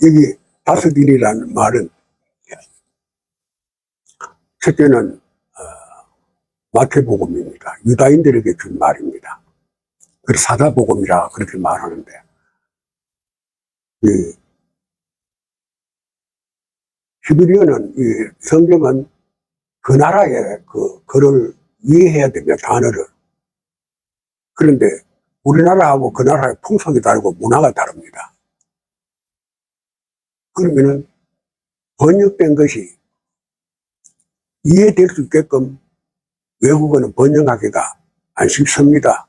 여기 다섯 일이라는 말은 첫째는 마태복음입니다. 유다인들에게 준 말입니다. 그래서 사자복음이라 그렇게 말하는데, 히브리어는 이 성경은 그 나라의 그를 이해해야 됩니다. 단어를. 그런데 우리나라하고 그 나라의 풍속이 다르고 문화가 다릅니다. 그러면은 번역된 것이 이해될 수 있게끔 외국어는 번역하기가 안 쉽습니다.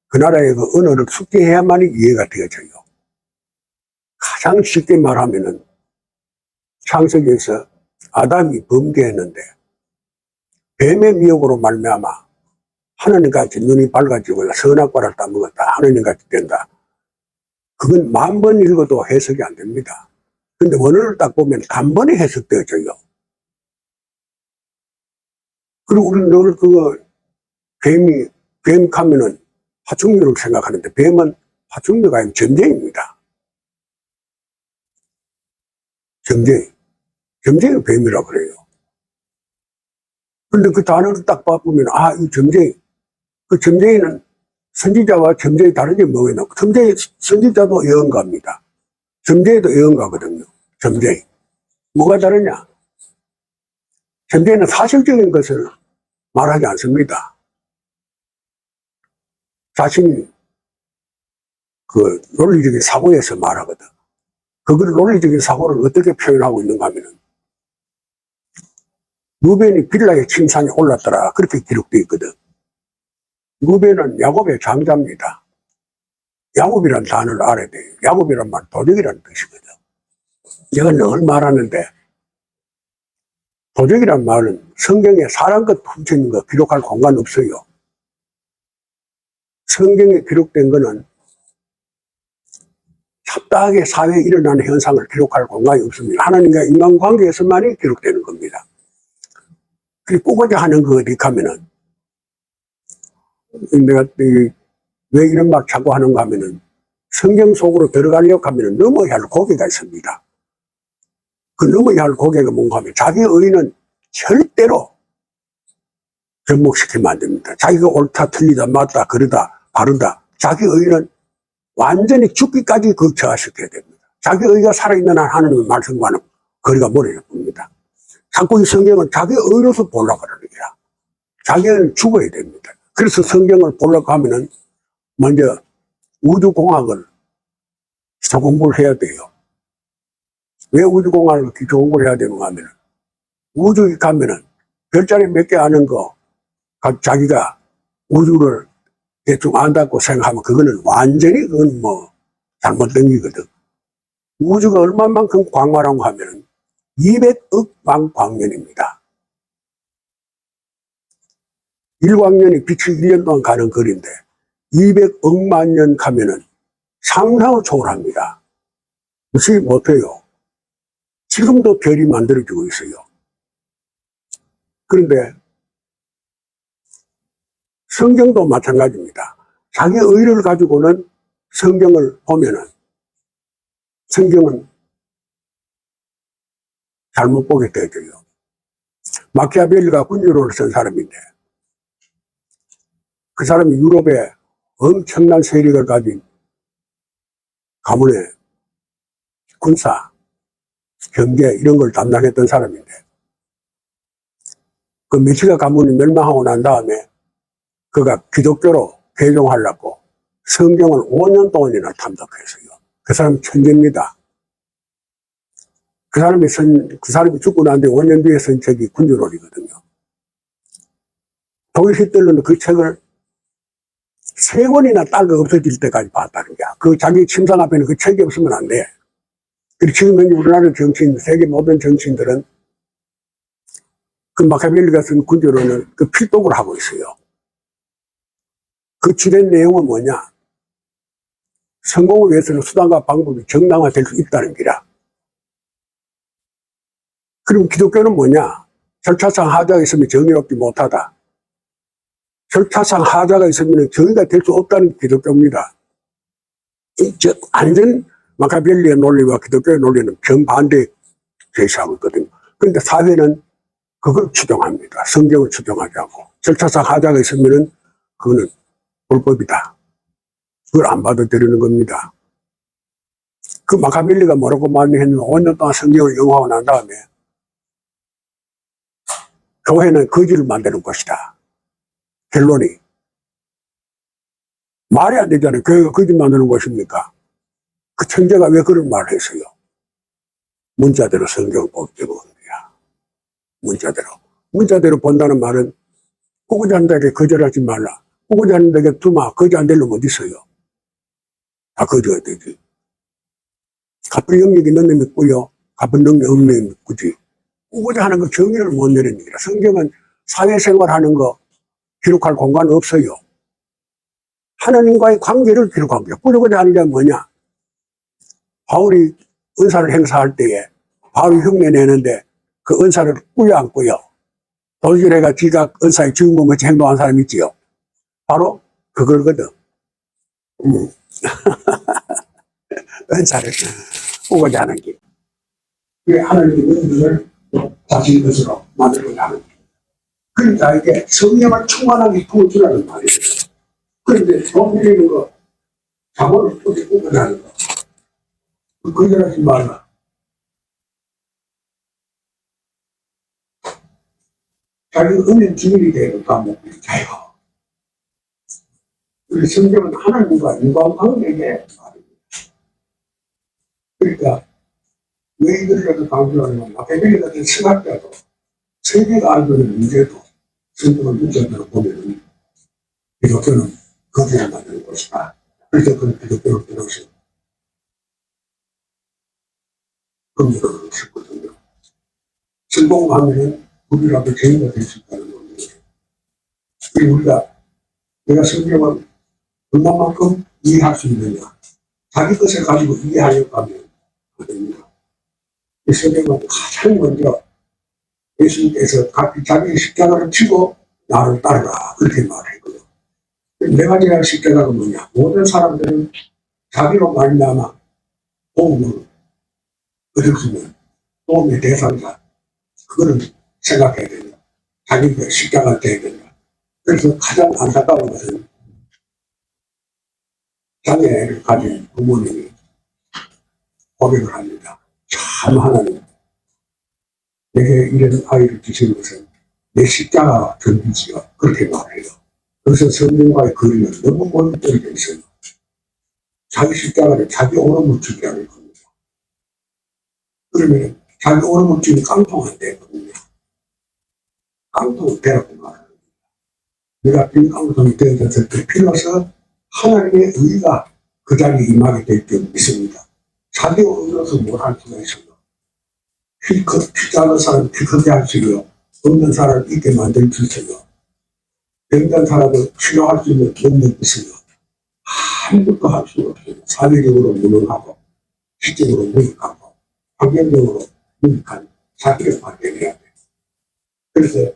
그 나라의 그 언어를 숙지해야만이 이해가 되어져요. 가장 쉽게 말하면은 창세기에서 아담이 범죄했는데 뱀의 미혹으로 말미암아 하나님같이 눈이 밝아지고 선악과를 따먹었다. 하나님같이 된다. 그건 10,000번 읽어도 해석이 안 됩니다. 근데 원어를 딱 보면 단번에 해석되어져요. 그리고 우리는 늘 뱀 가면은 파충류를 생각하는데 뱀은 파충류가 아니라 점쟁이입니다. 점쟁이 뱀이라고 그래요. 근데 그 단어를 딱 보면, 이 점쟁이. 그 점쟁이는 선지자와 점쟁이 다른 게 뭐겠나? 선지자도 예언가입니다. 점쟁이도 예언가거든요. 점쟁이. 뭐가 다르냐? 점쟁이는 사실적인 것을 말하지 않습니다. 자신이 그 논리적인 사고에서 말하거든. 그걸 논리적인 사고를 어떻게 표현하고 있는가 하면은, 루벤이 빌라의 침상에 올랐더라. 그렇게 기록되어 있거든. 루벤은 야곱의 장자입니다. 야곱이란 단어를 알아야 돼요. 야곱이란 말 도적이라는 뜻이거든. 내가 늘 말하는데, 도적이란 말은 성경에 사람 것 훔쳐있는 거 기록할 공간 없어요. 성경에 기록된 거는 잡다하게 사회에 일어나는 현상을 기록할 공간이 없습니다. 하나님과 인간관계에서만이 기록되는 겁니다. 그리고 꾸고자 하는 거 어디 가면은, 내가 왜 이런 말 자꾸 하는가 하면은, 성경 속으로 들어가려고 하면은 넘어야 할 고개가 있습니다. 그 넘어야 할 고개가 뭔가 하면, 자기 의는 절대로 접목시키면 안 됩니다. 자기가 옳다, 틀리다, 맞다, 그러다, 바르다. 자기 의는 완전히 죽기까지 거쳐시켜야 됩니다. 자기 의가 살아있는 한 하나님의 말씀과는 거리가 멀어져 봅니다. 자꾸 이 성경은 자기 의로서 보려고 그러는 거야. 자기는 죽어야 됩니다. 그래서 성경을 보려고 하면은 먼저 우주공학을 기초 공부를 해야 돼요. 왜 우주공학을 기초 공부를 해야 되는가 하면은, 우주에 가면은 별자리 몇 개 아는 거, 자기가 우주를 대충 안다고 생각하면 그거는 완전히 그건 잘못된 거거든. 우주가 얼마만큼 광활한가 하면은 200억 광년입니다. 1광년이 빛이 1년 동안 가는 거리인데 200억만 년 가면은 상상을 초월합니다. 무시 못해요. 지금도 별이 만들어지고 있어요. 그런데 성경도 마찬가지입니다. 자기 의를 가지고는 성경을 보면은 성경은 잘못 보게 되어져요. 마키아벨리가 군주론을 쓴 사람인데 그 사람이 유럽에 엄청난 세력을 가진 가문의 군사, 경제 이런 걸 담당했던 사람인데 그 메시아 가문이 멸망하고 난 다음에 그가 기독교로 개종하려고 성경을 5년 동안이나 탐독했어요. 그 사람 천재입니다. 그 사람이 죽고 난 뒤 5년 뒤에 쓴 책이 군주론이거든요. 독일 히틀러는 그 책을 3권이나 딸과 없어질 때까지 봤다는 거야. 그 자기 침상 앞에는 그 책이 없으면 안 돼. 그리고 지금 현재 우리나라 정치인, 세계 모든 정치인들은 그 마키아벨리가 쓴 군주론을 그 필독을 하고 있어요. 그 주된 내용은 뭐냐? 성공을 위해서는 수단과 방법이 정당화될 수 있다는 거라. 그럼 기독교는 뭐냐? 절차상 하자가 있으면 정의롭지 못하다. 절차상 하자가 있으면 정의가 될 수 없다는 게 기독교입니다. 마카벨리의 논리와 기독교의 논리는 정반대 제시하고 있거든요. 그런데 사회는 그걸 추종합니다. 성경을 추종하지 않고. 절차상 하자가 있으면은 그거는 불법이다. 그걸 안 받아들이는 겁니다. 그 마카벨리가 뭐라고 말했냐면 5년 동안 성경을 영화하고 난 다음에 교회는 거지를 만드는 것이다. 결론이. 말이 안 되잖아요. 교회가 거짓 만드는 것입니까? 그 천재가 왜 그런 말을 했어요? 문자대로 성경을 보기 때문이야. 문자대로. 문자대로 본다는 말은 꾸꾸지 않는 데게 거절하지 말라. 꾸꾸지 않는 데게 두마. 거짓 안 될 놈 어디 있어요? 다 거지가 되지. 갚을 영역이 있는 놈이 있고요. 갚을 능력이 없는 놈이 있지. 꾸꾸지 하는 거 정의를 못 내는 얘기라. 성경은 사회생활하는 거 기록할 공간 없어요. 하나님과의 관계를 기록한 거예요. 꾸꾸지 하는 게 뭐냐? 바울이 은사를 행사할 때에 바울이 흉내 내는데 그 은사를 꾸려 안 꾸려? 도지래가 지가 은사의 주인공같이 행동한 사람이 있지요. 바로 그걸거든. 은사를 꾸고자 하는 게. 그게 하나님의 은사를 자신의 것으로 만들고자 하는 게. 그러니까 이게 성령을 충만하게 부어주라는 말이에요. 그런데 돈 드리는 거, 자본을 어떻게 꾸며나는 거. 거절하지 말라. 자기 은행 주인이 되는 까먹고 자유. 우리 성경은 하나님과 인간관계에 말입니다. 그러니까 왜 이들이라도 강조하냐면 마케벨리 같은 신학자도 세계가 알고 있는 문제도 성경을 문제대로 보면은 기독교는 거기에 맞는 것이다. 그래서 그는 기독교를 비롯해서 금지를 했거든요. 성공하면은 우리라도 죄인가 될 수 있다는 논리예요. 우리가 내가 성경을 얼마만큼 이해할 수 있느냐. 자기 것을 가지고 이해하려고 하면 안 됩니다. 이 성경은 가장 먼저 예수님께서 자기 십자가를 치고 나를 따르라 그렇게 말했거든요. 내가 지날 십자가가 뭐냐. 모든 사람들은 자기로 말미암아 도움을 얻었으면 도움의 대상자 그거는 생각해야 된다. 자기가 십자가를 져야 된다. 그래서 가장 안타까운 것은 장애를 가진 부모님이 고백을 합니다. 참 하나님, 내게 이런 아이를 주신 것은 내 십자가 전부지요. 그렇게 말해요. 그래서 성령과의 거리는 너무 멀리 떨어져 있어요. 자기 십자가를 자기 오름을 주기라는 겁니다. 그러면 자기 오름을 주니 깡통한데 겁니다. 깡통을 되라고 말합니다. 내가 빈 깡통이 되어졌을 때 비로소 하나님의 의가 그 자리에 임하게 될 줄 믿습니다. 자기 얻어서 뭘 할 수가 있어요. 키 작은 사람 키 크게 할 수 있어요. 없는 사람 있게 만들 수 있어요. 병든 사람을 치료할 수 있는 능력이 있어요. 아무것도 할 수가 없어요. 사회적으로 무능하고 시적으로 무익하고 환경적으로 무익한 자기를 발견해야 돼요. 그래서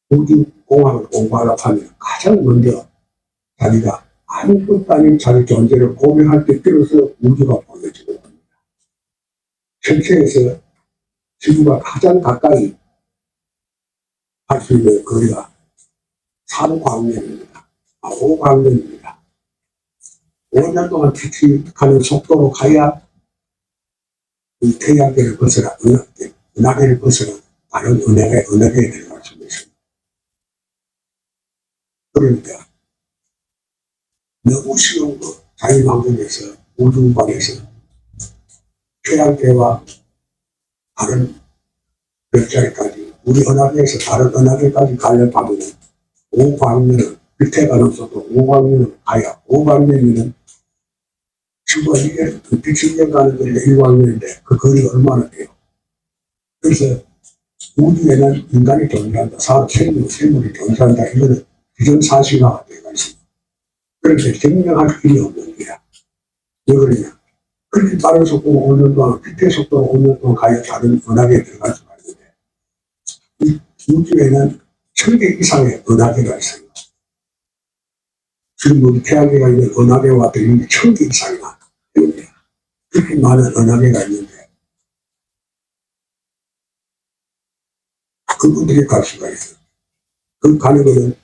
우주공학을 공부하려고 하면 가장 먼저 자기가 아무것도 아닌 자기 존재를 고백할 때 비로소 우주가 보여지는 겁니다. 전체에서 지구가 가장 가까이 할 수 있는 거리가 3광년입니다. 5광년입니다. 5년 동안 지나가는 속도로 가야 이 태양계를 벗어나 은하계를 벗어나 다른 은하계에 들어갈 수 있습니다. 그러니까 너무 쉬운 거 자유망전에서 우주방에서 태양계와 다른 별자리까지 우리 은하계에서 다른 은하계까지 가려면 5광년은 밑에 가는 속도 5광년은 가야 5광년이면 지구가 이게 빛이 가는 거리가 1광년인데 그 거리가 얼마나 돼요? 그래서 우주에는 인간이 존재한다. 생물이 존재한다. 이거는 기존사실화가 되어 있습니다. 그런데 증명할 필요 없는 거야. 왜 그러냐? 그렇게 빠른 속도로 5년 동안, 빛의 속도로 5년 동안 가야 다른 은하계에 들어갈 수가 있는데, 이 우주에는 1000개 이상의 은하계가 있어요. 지금 우리 태양계가 있는 은하계와 들리는 1000개 이상이나. 그렇게 많은 은하계가 있는데 그분들이 갈 수가 있어요. 그 가는 것은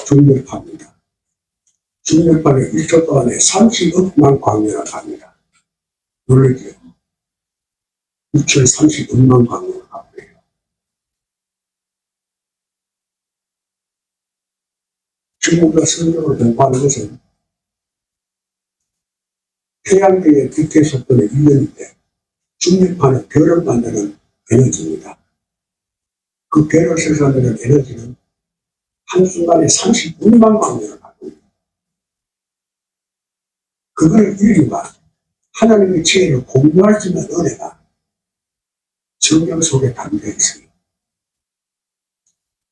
중력파입니다. 중력파는 1초 동안에 30억만 광년을 갑니다. 놀라죠? 6,030억만 광년을 가고 해요. 중국과 성경을 공부하는 것은 태양계의 빛의 속도는 1년인데 중력파는 별을 만드는 에너지입니다. 그 별을 생산하는 에너지는 한순간에 36만 광년을 갖고 있습니다. 그걸 인류가 하나님의 지혜를 공유할 수 있는 은혜가 성경 속에 담겨 있어요.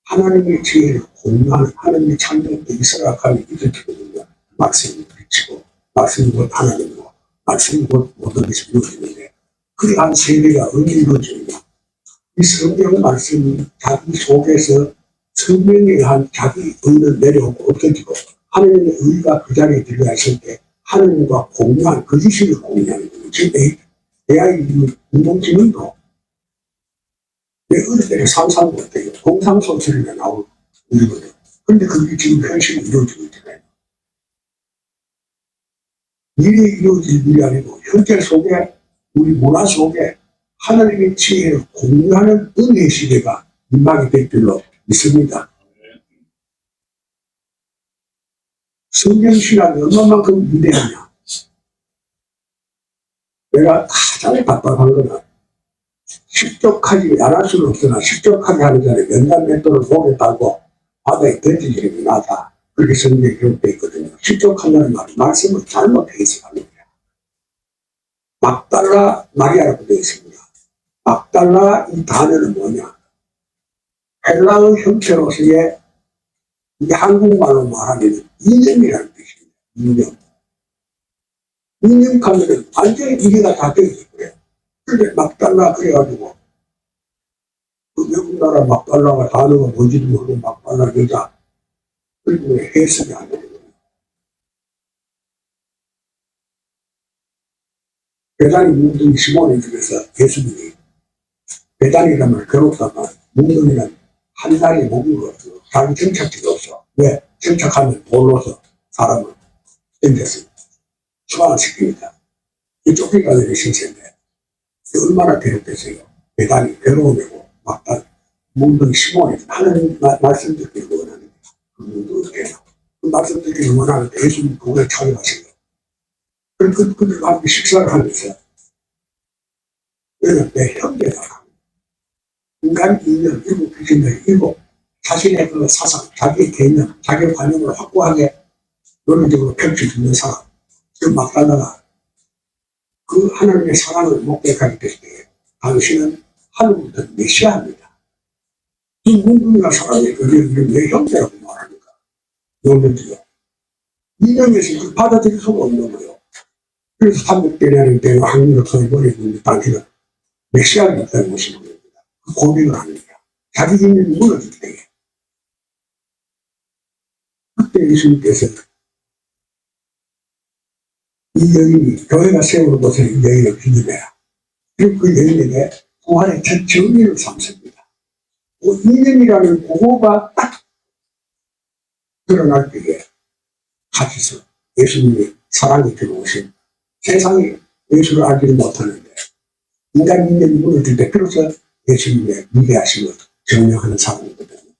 하나님의 지혜를 공유하는 하나님의 창조도 이스라엘이 이렇게거든요. 말씀이 비치고 말씀이 곧 하나님이고 말씀이 곧 모든 것이 이루어지는데 그 한 세계가 언제 이루어지느냐. 이 성경 말씀이 자기 속에서 성령에 의한 자기 의는 내려오고 없어지고 하나님의 의가 그 자리에 들어가 있을 때 하나님과 공유한 그 지식을 공유하는 거예요. 지금 AI 인공지능도 내 어릴 때는 상상도 못해요. 공상소설이나 나올 일이거든. 근데 그게 지금 현실이 이루어지고 있잖아요. 미래에 이루어질 일이 아니고 현재 속에 우리 문화 속에 하나님의 지혜를 공유하는 은혜의 시대가 임하게 될 줄로 믿습니다. 성경신학이 얼마만큼 위대하냐. 내가 가장 답답한 거는 실족하지 않을 수는 없으나 실족하게 하는 자는 연단 맷돌을 목에 달고 바다에 던지기를 나다. 그렇게 성경에 기록되어 있거든요. 실족한다는 말은 말씀을 잘못 해석하는 거야. 막달라 마리아라고 되어 있습니다. 막달라 이 단어는 뭐냐. 헬라어 형태로서의 이게 한국말로 말하면 이념이라는 뜻입니다. 이념. 이념하면은 완전히 이해가 다 되어 있고요. 근데 막달라 그래가지고 그 외국 나라 막달라가 단어가 뭔지도 모르고 막달라 여자 그리고 해석이 안 되는 거예요. 배단이 뭉둥이 시몬에 중에서 예수님이 배단이라면 괴롭다가 뭉둥이는 한 다리에 목이 없어. 자기 정착지가 없어. 왜? 정착하면 돌로서 사람을 던져서 추방시킵니다. 이 쫓기가 되는 신세인데 얼마나 괴롭겠어요. 배단이 괴로움이고 막단 뭉둥이 시몬에 하는 말씀 듣기를 원하는 그 뭉둥이에요. 그 말씀 듣기를 원하는데 예수님 그걸 찾아가시고 그들과 함께 식사를 하면서 너는 내 형제다. 인간 이념 일곱 기준을 일곱 자신의 그 사상, 자기의 개념, 자기의 관념을 확고하게 논리적으로 펼쳐주는 사람, 그 막달라가 그 하나님의 사랑을 목격하게 될 때 당신은 하늘부터 메시아입니다. 이 문둥이가 사랑의 그를 내 형제라고 말하니까 논리적으로 이념에서 그 받아들일 수가 없는 거예요. 그래서 300대라는 때가 학문을 써버리는데 당신은 메시아가 있다는 것이 겁니다. 그 고백을 하는 거야. 자기 이념이 무너질 때에 그때 예수님께서 이 여인이 교회가 세우는 곳에 이 여인을 기념해라. 그리고 그 여인에게 부활의 첫 정의를 삼습니다. 그 이념이라는 고거가 딱 드러날 때에 같이서 예수님이 사랑이 들어오신 세상이 예수를 알지를 못하는데 인간 이념이 무너질 때 비로소 예수님의 위대하심을 증명하는 사람이거든요.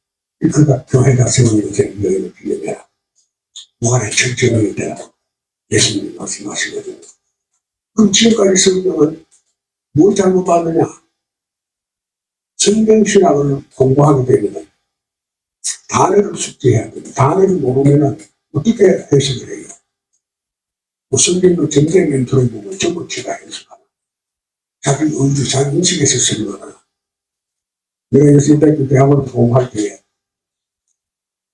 그가 교회가 세우는 곳에 이 여인을 기념해라. 부활의 첫 정의이 되라. 예수님이 말씀하시거든요. 그럼 지금까지 성경은 뭘 잘못 봤느냐? 성경신학을 공부하게 되면 단어를 숙지해야 됩니다. 단어를 모르면 어떻게 해석을 해요? 뭐 성경도 전쟁 멘트를 보고 전부 제가 해석하나. 자기 의지, 자기 인식에서 쓰는 거나. 내가 여수대학교 대학원을 공부할 때에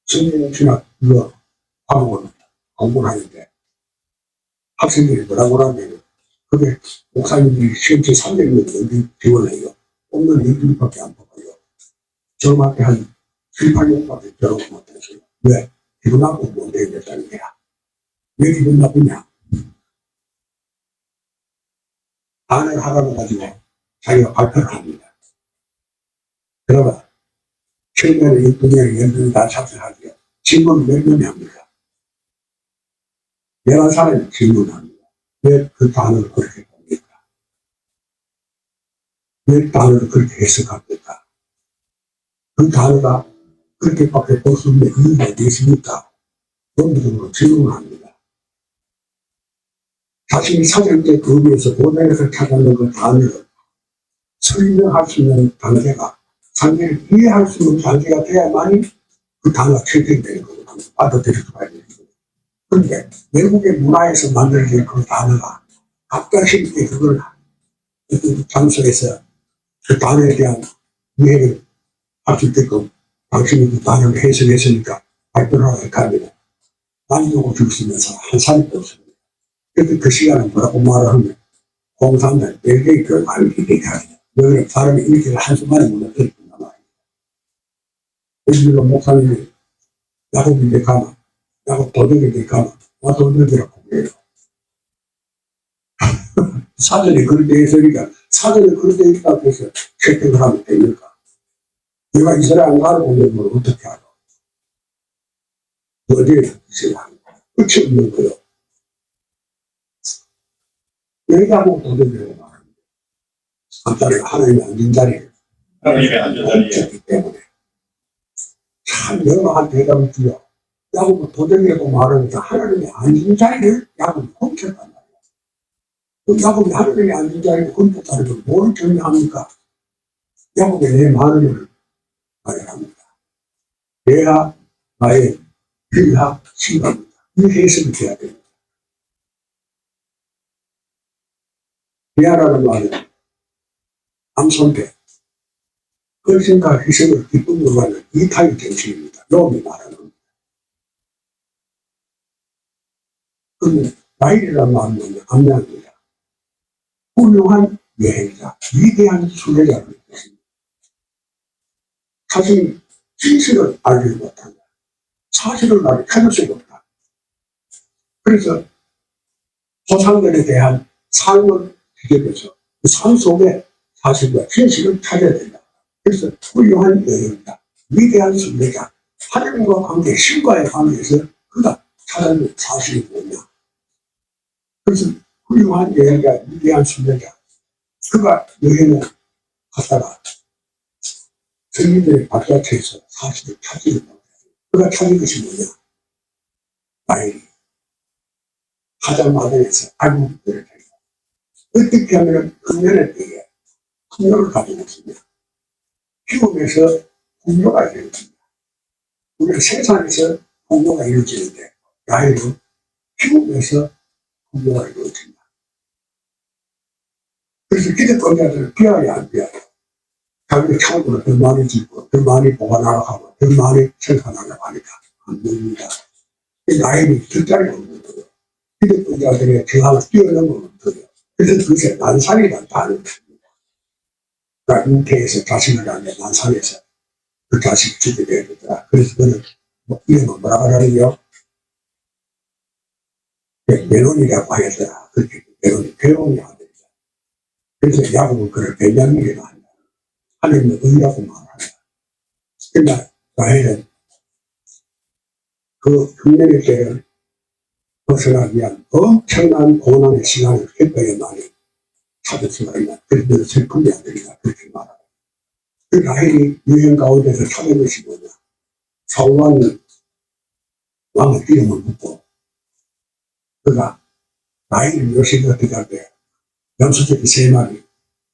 성경신학 이거 과목을 공부를 하는데 학생들이 뭐라고 하면 그게 목사님들이 시험치 300명 넘게 지원해요. 없는 연준밖에 안 뽑아요. 저한테 한 7, 8명밖에 졸업 못했어요. 왜? 기분 나쁘고 못 되겠다는 거야. 왜 기분 나쁘냐? 단어를 하나로 가지고 자기가 발표를 합니다. 그러면 처음에는 12명이 10명이 다 참석하고요. 질문을 몇 명이 합니다. 11사람이 질문합니다. 왜 그 단어를 그렇게 봅니까? 왜 단어를 그렇게 해석합니까? 그 단어가 그렇게밖에 볼 수 없는 이유가 어디 있습니까? 본부적으로 질문을 합니다. 자신이 사전적 의미에서 고대에서 찾아낸 그 단어를 설명할 수 있는 단계가 상대를 이해할 수 있는 단계가 돼야만이 그 단어가 채택되는 거거든요. 받아들일 수가 있는 거거든요. 그런데 외국의 문화에서 만들어진 그 단어가 갑작스럽게 그걸 어떤 장소에서 그 단어에 대한 이해를 할 수 있게끔 당신이 그 단어를 해석했으니까 발표를 하고 합니다. 많이 오고 죽으면서 한 살이 없습니다. 그때 그 시간에 뭐라고 말을 하면 공산당, 벨기에 그 많이 얘기하죠. 너희는 사람이 일기를 한순간에 무너뜨렸단 말이에요. 예를 목사님이 야곱인데 가면, 야곱 도덕인데 가면, 와 도덕이라고 해요. 사전에 그렇게 했으니까, 사전에 그렇게 있다고 해서 채택을 하면 됩니까? 내가 이스라엘 안 가르쳐보면 뭘 어떻게 알아? 어디에 있어야 합니까? 끝이 없는 거요. 왜냐고 도덕이라고 말합니다. 한 자리가 하나님의 앉은 자리예요. 하나님의 앉은 자리에 때문에. 참 여러한 대답을 주여. 야곱은 도덕이라고 말하면서 하나님의 앉은 자리를 야곱이 훔쳤단 말이에요. 그 야곱이 하나님의 앉은 자리를 훔쳤다는 건 뭘 정리합니까? 야곱의 내 마음을 말합니다. 내가 나의 비하 신갑니다. 이 해석이 돼야 됩니다. 비하라는 말은 남선배, 헌신과 희생을 기쁨으로 하는 이타의 정신입니다. 요음이 말하는 겁니다. 그런데 나일이라는 말은 안내합니다. 훌륭한 여행자, 위대한 순례자를 뜻입니다. 자신이 진실을 알지 못한다. 사실을 나를 찾을 수가 없다. 그래서 조상들에 대한 삶을 기대해서 그 삶 속에 사실과 진실을 찾아야 된다. 그래서 훌륭한 여행자, 위대한 순례자, 하나님과 관계, 신과의 관계에서 그가 찾아낸 사실이 뭐냐. 그래서 훌륭한 여행자, 위대한 순례자, 그가 여행을 갔다가 성인들의 발자취에서 사실을 찾지 못해요. 그가 찾은 것이 뭐냐. 나일이 하자마자에서 알고들을 해요. 어떻게 하면 금년의 때에 풍요를 가지고 있습니다. 키움에서 풍요가 이루어집니다. 우리가 생산에서 풍요가 이루어지는데 나일은 키움에서 풍요가 이루어집니다. 그래서 기득권자들은 비하야 안 비하야. 자기의 창고를 더 많이 짓고 더 많이 보관하려고 하고 더 많이 생산하려고 하니까 안 됩니다. 나일이 뒷자리가 없는 거예요. 기득권자들의 저항을 뛰어넘는 거예요. 그래서 그것에 난산이라는 단어를 씁니다. 그러니까 잉태에서 자신을 낳는 난산에서 그 자식을 죽게 되야 되더라. 그래서 그는 이름은 뭐라고 하냐면요. 메론이라고 하더라. 그렇게 메론이 괴로움이 아들이다. 그래서 야곱은 그를 베냐민이라고 한다. 하나님은 의라고 말한다. 그러나 라헬은 그 흉내낼 때를 벗어나기 위한 엄청난 고난의 시간을 했더니 많이 찾을 수가 있나. 그래서 슬픔이 안 되니까 그렇게 말하고. 그 라헬이 유행 가운데서 찾은 것이 뭐냐. 사울왕이 왕의 이름을 묻고 그가 라헬이 요식이 어떻게 할 때 염소새끼 3마리,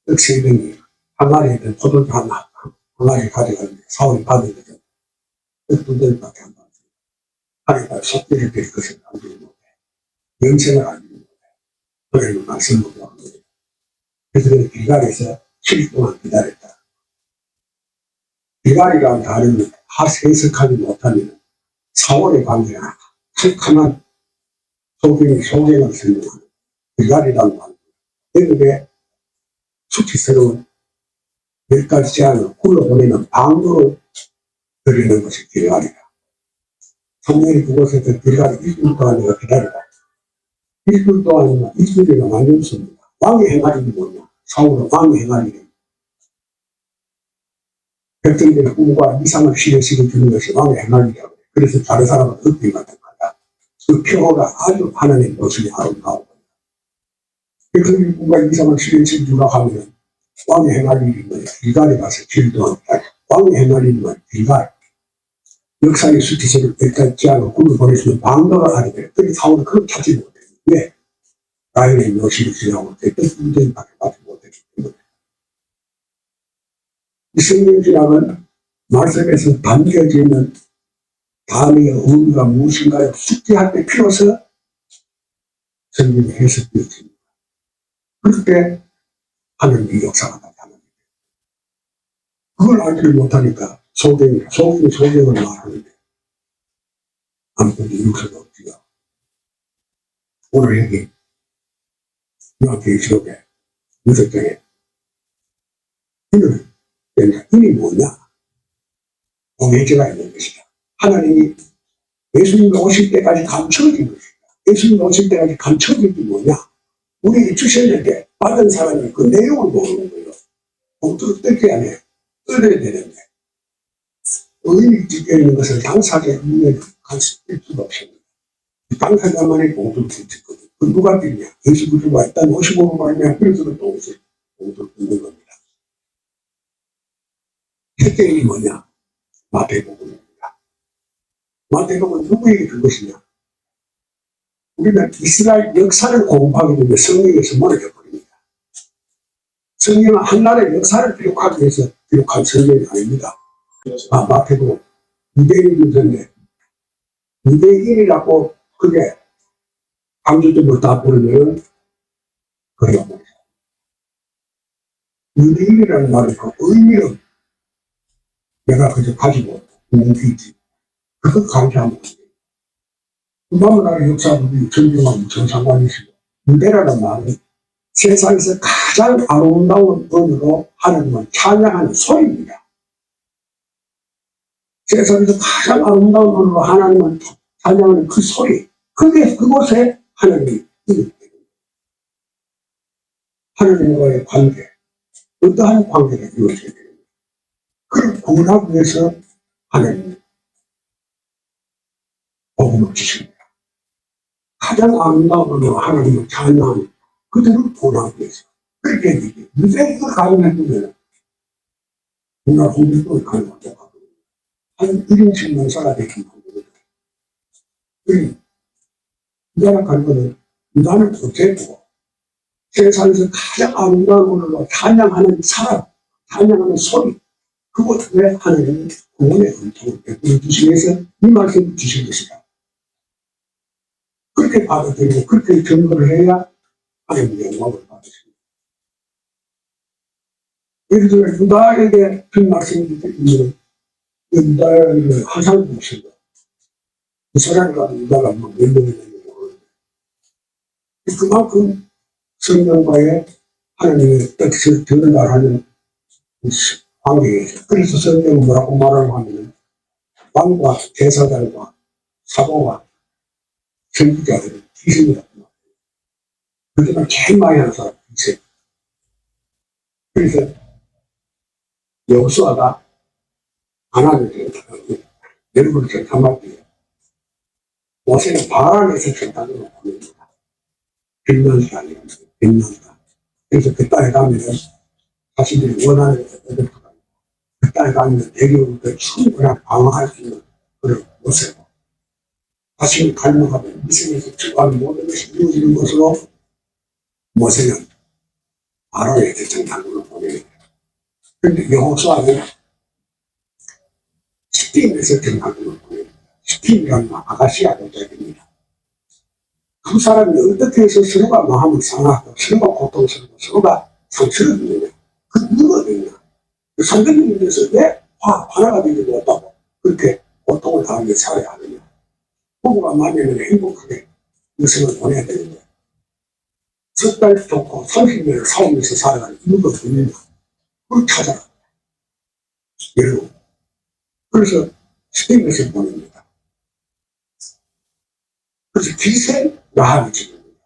떡 3병이 항아리에 있던 포도주 항아리 가져가는데 사울이 받으거든. 떡 2덩이밖에 안 받았어요. 하니까 속기를 빌 것을 안 주는 못해. 영생을 안 주는 못해. 하나님은 말씀을 못 하는 거예요. 그래서 그 길갈에서 7일 동안 기다렸다. 길갈이라는 단어는 해석하지 못하면 사울의 관계가 캄캄한 소경을 설명하는 길갈이라는 말입니다. 그런데 수치스러운 10가지 제안을 굴러보내는 방도를 드리는 것이 길갈이다. 3년이 그곳에서 길갈이 1분 동안 내가 기다리다. 1분 동안이면 1분이나 많이 없습니다. 왕의 행할이 뭐냐? 사울은 왕의 행할이 백성들의 꿈과 이상을 실현시켜주는 것이 왕의 행할이라고 해요. 그래서 다른 사람은 흑인 같은 거다. 그 표가 아주 하나님의 모습이 아름다운 거예요. 백성들의 꿈과 이상을 실현시켜주려고 하면 왕의 행할이 뭐예요? 길갈에 가서 길도한다. 왕의 행할이 뭐예요? 길갈. 역사의 수치세를 뺏지 않고 꿈을 보내시면 방도를 하게 돼요. 그런데 사울은 그걸 찾지 못해요. 왜? 라인의 묘시를 지나고 어떤 문제밖에 받지 못했기 때문에. 이 성경 신학은 말씀에서 담겨져 있는 단어의 의미가 무엇인가를 숙지할 때 비로소 성경이 해석되어집니다. 그럴 때 하나님의 역사가 나타납니다. 그걸 알지 못하니까 소경이 소경을 말하는데 아무것도 이룰 수가 없지요. 오늘 여기 요한계시록에 유석장에 인이 뭐냐? 공회제가 있는 것이다. 하나님이 예수님이 오실 때까지 감춰진 것이다. 예수님이 오실 때까지 감춰진 게 뭐냐? 우리에게 주셨는데 받은 사람이 그 내용을 모르는 거예요. 봉투를 뜯기 안에 뜯어야 되는데 의인이 찢겨 있는 것을 당사자의 눈에 간섭 뗄 수가 없습니다. 당사자만의 봉투를 뜯거든. 그 누가 뜯냐? 예수 그리스도가 일단 55만 원이면 그래서 봉투를 뜯는 겁니다. 첫째이 뭐냐? 마태복음입니다. 마태복음은 누구에게 준 것이냐? 우리는 이스라엘 역사를 공부하게 되면 성경에서 멀어져 버립니다. 성경은 한 나라의 역사를 기록하기 위해서 기록한 성경이 아닙니다. 마태복음 유대인이 전에 유대인이라고 그게 강조점을 다 부르면 그래요. 유대인이라는 말은 그 의미는 내가 그저 가지고 있는 게 있지. 그거 감시하면 돼. 그다음 나라의 역사들이 전쟁하고 무슨 상관이 있어요. 유대라는 말은 세상에서 가장 아름다운 언어로 하나님을 찬양하는 소리입니다. 세상에서 가장 아름다운 언어로 하나님을 찬양하는 그 소리, 그곳에 하나님이 있는 거예요. 하나님과의 관계, 어떠한 관계가 이루어져야 됩니다. 그걸 구원하기 위해서 하나님이 복음을 주십니다. 가장 아름다운 언어로 하나님을 찬양하는 그들을 구원하기 위해서. 그렇게 얘기해요. 이제 이걸 가능해주면 우리나라 홍길동이 가능하다고 하거든요. 한 1인칭 명사가 되긴 하거든요. 이 나라 가능은 유다는 어쨌고 세상에서 가장 아름다운 언어로 찬양하는 사람, 찬양하는 소리, 그것에 하나님은 구원의 은총을 베풀어 주시기 위해서 이 말씀을 주신 것이다. 그렇게 받아들이고 그렇게 증거를 해야 하나님의 영광을 받으십니다. 예를 들어 유다에게 준 말씀이 있는 유다에게 항상 보시고 그 사람이 가지고 유다가 몇 명이 되는지 모르는데 그만큼 성령과의 하나님의 뜻을 전달하는 관계에서 그래서 성경은 뭐라고 말하고 하면 왕과 제사장과 사도와 선지자들은 기생이라고 말해요. 그들은 제일 많이 하는 사람이 기생. 그래서 여호수아가 가나안에 여러분을 전탐할 때 모세는 바란에서 전탐으로 보냅니다. 빛난다 아니에요. 빛난다. 그래서 그 땅에 가면은 자신들이 원하는 것을 그 땅에 가면 대교부터 충분히 방어할 수 있는 그런 모세고 자신이 갈망하면 미생에서 주관 모든 것이 이루어지는 것으로 모세는 아론의 대청당국을 보냅니다. 그런데 여호수아는 시팀에서 정당국을 보냅니다. 시팀이라는 아가시아 도자입니다. 두 사람이 어떻게 해서 서로가 마음을 상하고 서로가 고통스럽고 서로가 상처를 주느냐 그 이유가 어딨냐 그 상대적인 데서 왜 하나가 되지 못하고 그렇게 고통을 당하며 살아야 하느냐 부부가 만나면 행복하게 여성을 보내야 되는데 석 달 좋고 30년을 싸우면서 살아가는 이유가 뭐냐 그걸 찾아라 여러분 그래서 스팀에서 보냅니다. 그래서 기생 라합이 지릅니다.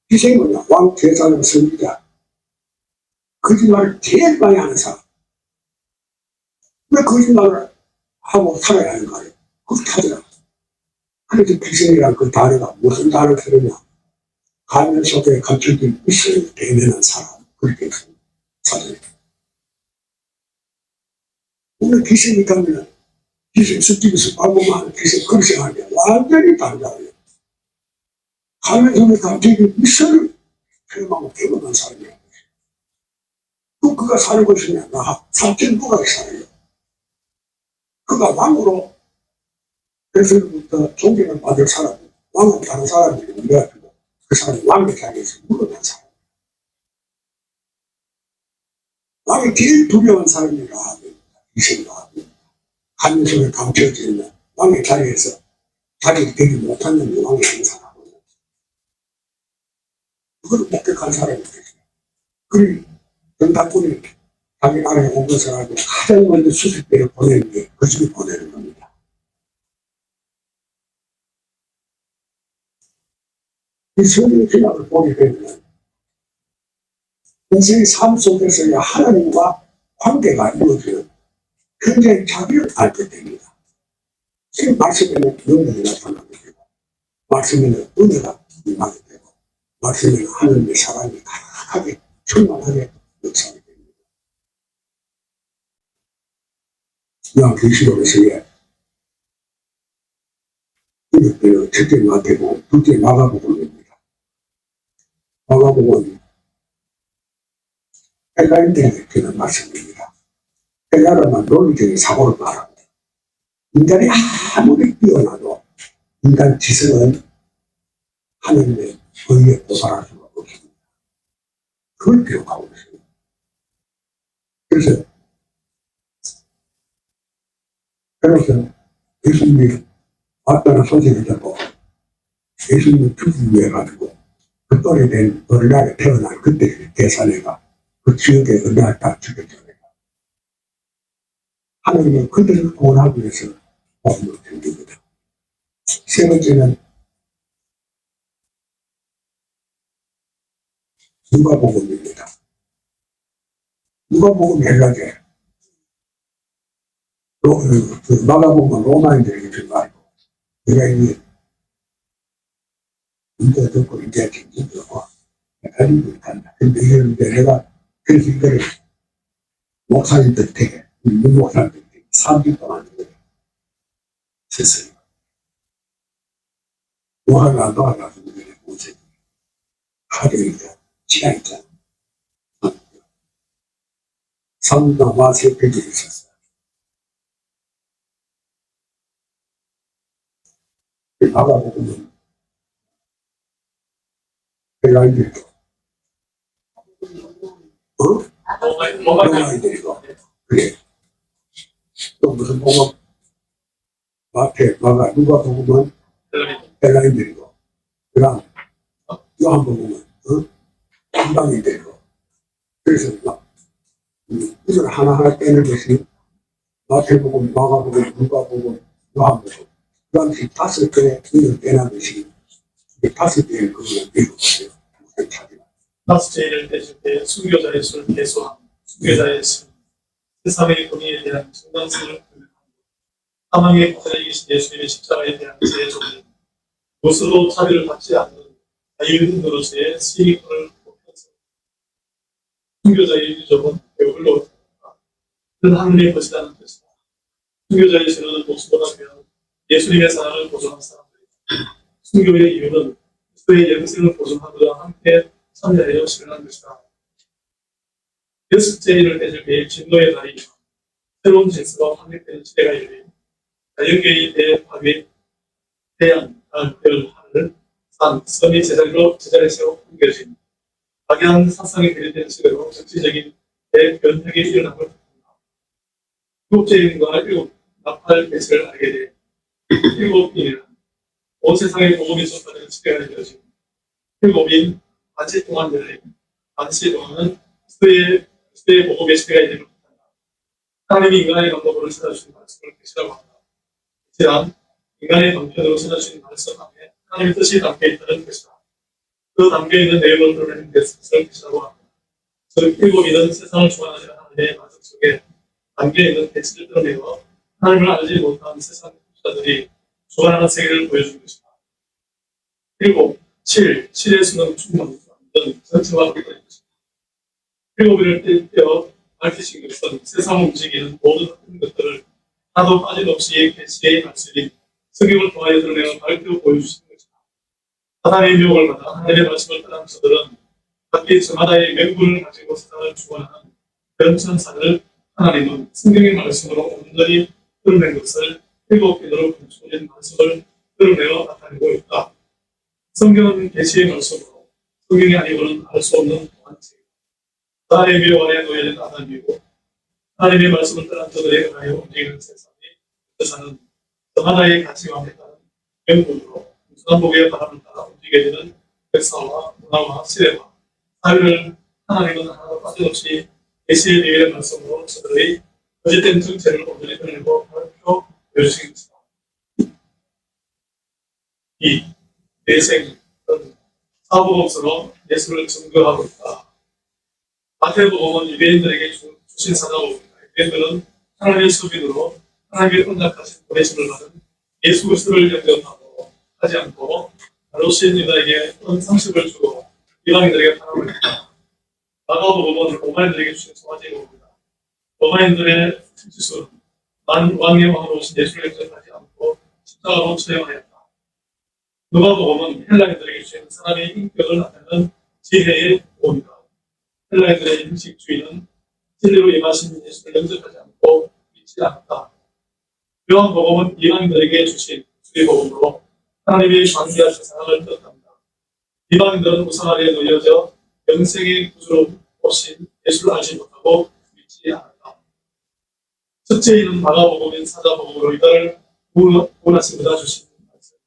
기생은 왕 제사장 선지자 거짓말을 제일 많이 하는 사람. 왜 거짓말을 하고 살아야 하는가요? 그렇게 하더라고요. 그래서 귀신이란 그 단어가 무슨 단어를 쓰느냐. 가면 속에 감춰진 미션을 대면한 사람. 그렇게 사전에. 오늘 귀신이 가면 귀신 술집에서 밥먹으면 귀신 그렇게 하면 완전히 다르다고요. 가면 속에 감춰진 미션을 표현하고 대면한 사람이에요. 또 그가 사는 것이냐. 나 삼천부가 살아요. 그가 왕으로 그래서부터 존경을 받을 사람, 왕은 다른 사람들이 우리가지고 그 사람이 왕의 자리에서 물러난 사람. 왕이 제일 두려운 사람이라 하면 이신이라 하면 하늘 속에 감춰져 있는 왕의 자리에서 자리를 되지 못하는 왕이 아닌 사람은 그걸 목격한 사람이 되죠. 그리 정답군이 자기 나라에 온 것을 알고 가장 먼저 수습대를 보내는 게 그 집에 보내는 겁니다. 이 성경 신학을 보게 되면 인생의 삶 속에서의 하나님과 관계가 이루어지는 굉장히 자비를 알게 됩니다. 지금 말씀에는 능력이 나타나게 되고 말씀에는 은혜가 임하게 되고 말씀에는 하나님의 사랑이 가득하게 충만하게 역사하게 됩니다. 요한계시록에서의 이것들은 첫째 마태복음, 둘째 마가복음입니다. 마가복음은 헬라인들에게 주는 말씀입니다. 헬라어만 논리적인 사고를 말합니다. 인간이 아무리 뛰어나도 인간 지성은 하나님의 의에 도달할 수가 없습니다. 그걸 기록하고 있습니다. 그래서 예수님이 왔다는 소식을 듣고 예수님을 죽이기 위해 가지고 그 또래 된 어린아이가 태어난 그때 계산해가 그 지역의 어린아이 다 죽였잖아요. 하나님은 그들을 구원하기 위해서 복음을 드립니다. 세 번째는 누가복음입니다. 누가복음 헬라제, 마가복음은 로마인들에게 준 말고 내가 이제 문제 듣고 이제 정신 듣고 가지고 간다. 근데 이랬는데 내가 그래서 이거를 목사님 덕택에 목사님 덕택에 3주 동안 했어요. 뭐하나 놓아가서 이거를 보세요. 하루 이제 시간 있잖아. 3주나 와서 그게 있었어요. 마가복음은 헬라인들도 로마인들도 그래. 또 무슨 복음 마태, 마가, 누가복음은 헬라인들이고 그다음 요한복음은 이방인들이고 그래서 이걸 하나하나 떼는 것이 마태복음, 마가복음, 누가복음, 요한복음 그 당시 5개의 이걸 떼는 것이 5개의 그걸 읽어보세요. 다섯 제를 떼실 때 순교자의 수를 개수하고 순교자의 수, 세상의 권위에 대한 정당성을 표명하고 사망의 고자에 계신 예수님의 십자가에 대한 제 종류 무엇으로 차별을 받지 않는 자유인으로서의 시민권을 높여서 순교자의 유적은 배울로 큰 하늘의 것이라는 뜻이다. 순교자의 신호는 목숨보다 귀한 예수님의 사랑을 보존한 사람들이다. 순교의 이유는 그리스도의 영생을 보존하고자 함께 참여하여 실현한 것이다. 여섯째를 떼줄 때의 진노의 날이 새로운 질서가 확립되는 시대가 열린 자연계의 대파괴, 태양, 달, 별, 하늘, 산, 섬이 제자리에 세워 옮겨진 박연한 사상이 대립된 시대로 정치적인 대변혁이 일어남을 뜻합니다. 일곱째 인과 일곱 나팔 배치를 알게 돼 일곱인이란 온 세상의 복음이 전파되는 시대가 이어진 일곱인 반시 동안 열린 반시 동안은 그리스도의 복음의 시대가 이름을 뜻한다. 하나님이 인간의 방법으로 찾아주신 말씀을 계시라고 한다. 또한 인간의 방편으로 찾아주신 말씀 안에 하나님의 뜻이 담겨 있다는 것이다. 그 담겨 있는 내용을 드러내는 것을 계시라고 합니다. 즉 일곱이는 세상을 주관하시는 하나님의 말씀 속에 담겨있는 대치를 드러내어 하나님을 알지 못한 세상 자들이 주관하는 세계를 보여주는 것이다. 일곱, 칠의 수는 충만, 완전, 전체와 그리고 것이다. 일곱이를 떼어 밝히신 것은 세상을 움직이는 모든 것들을 하나도 빠짐없이 계시의 말씀인 성경을 통하여 드러내어 밝혀 보여주시는 것이다. 사단의 유혹을 받아 하나님의 말씀을 떠난 자들은 각기 저마다의 명분을 가지고 세상을 주관하는 그런 천사를 하나님은 성경의 말씀으로 온전히 드러낸 것을 일곱 개로 감춰진 말씀을 드러내어 나타내고 있다. 성경은 계시의 말씀으로 성경이 아니고는 알 수 없는 완체. 사단의 미혹 안에 놓여진 아담이고 하나님의 말씀을 떠난 자들에 의하여 움직이는 세상은 저마다의 가치관에 따른 명분으로 순환복의 바람을 따라 움직여지는 역사와 문화와 시대와 사회를 하나님은 하나도 빠짐없이 계시의 비밀의 말씀으로 저들의 거짓된 정체를 온전히 드러내고 밝혀 보여주신 것이다. 이 내생은 사복음서로 예수를 증거하고 있다. 마태복음은 유대인들에게 주신 사자복음이다. 유대인들은 하나님의 수빈으로 하나님의 언약하신 보내심을 받은 예수 그리스도를 영접하고 하지 않고 바로신 유다에게 상식을 주고 이방인들에게 팔아버렸다 마가복음은 로마인들에게 주신 소화제복입니다. 로마인들의 지수는 왕의 왕으로 오신 예수를 영접하지 않고 십자가로 처형하였다. 누가복음은 헬라인들에게 주신 사람의 인격을 나타내는 지혜의 복음이다. 헬라인들의 인식주의는 진리로 임하신 예수를 영접하지 않고 믿지 않았다. 요한복음은 이방인들에게 주신 주의 복음으로 하나님의 관계와 세상을 뜻합니다. 이방인들은 우상 아래에 놓여져 영생의 구주로 오신 예수를 알지 못하고 믿지 않았다. 첫째인은 마가복음인 사자복음으로 이들을 구원하시고자 주신 말씀.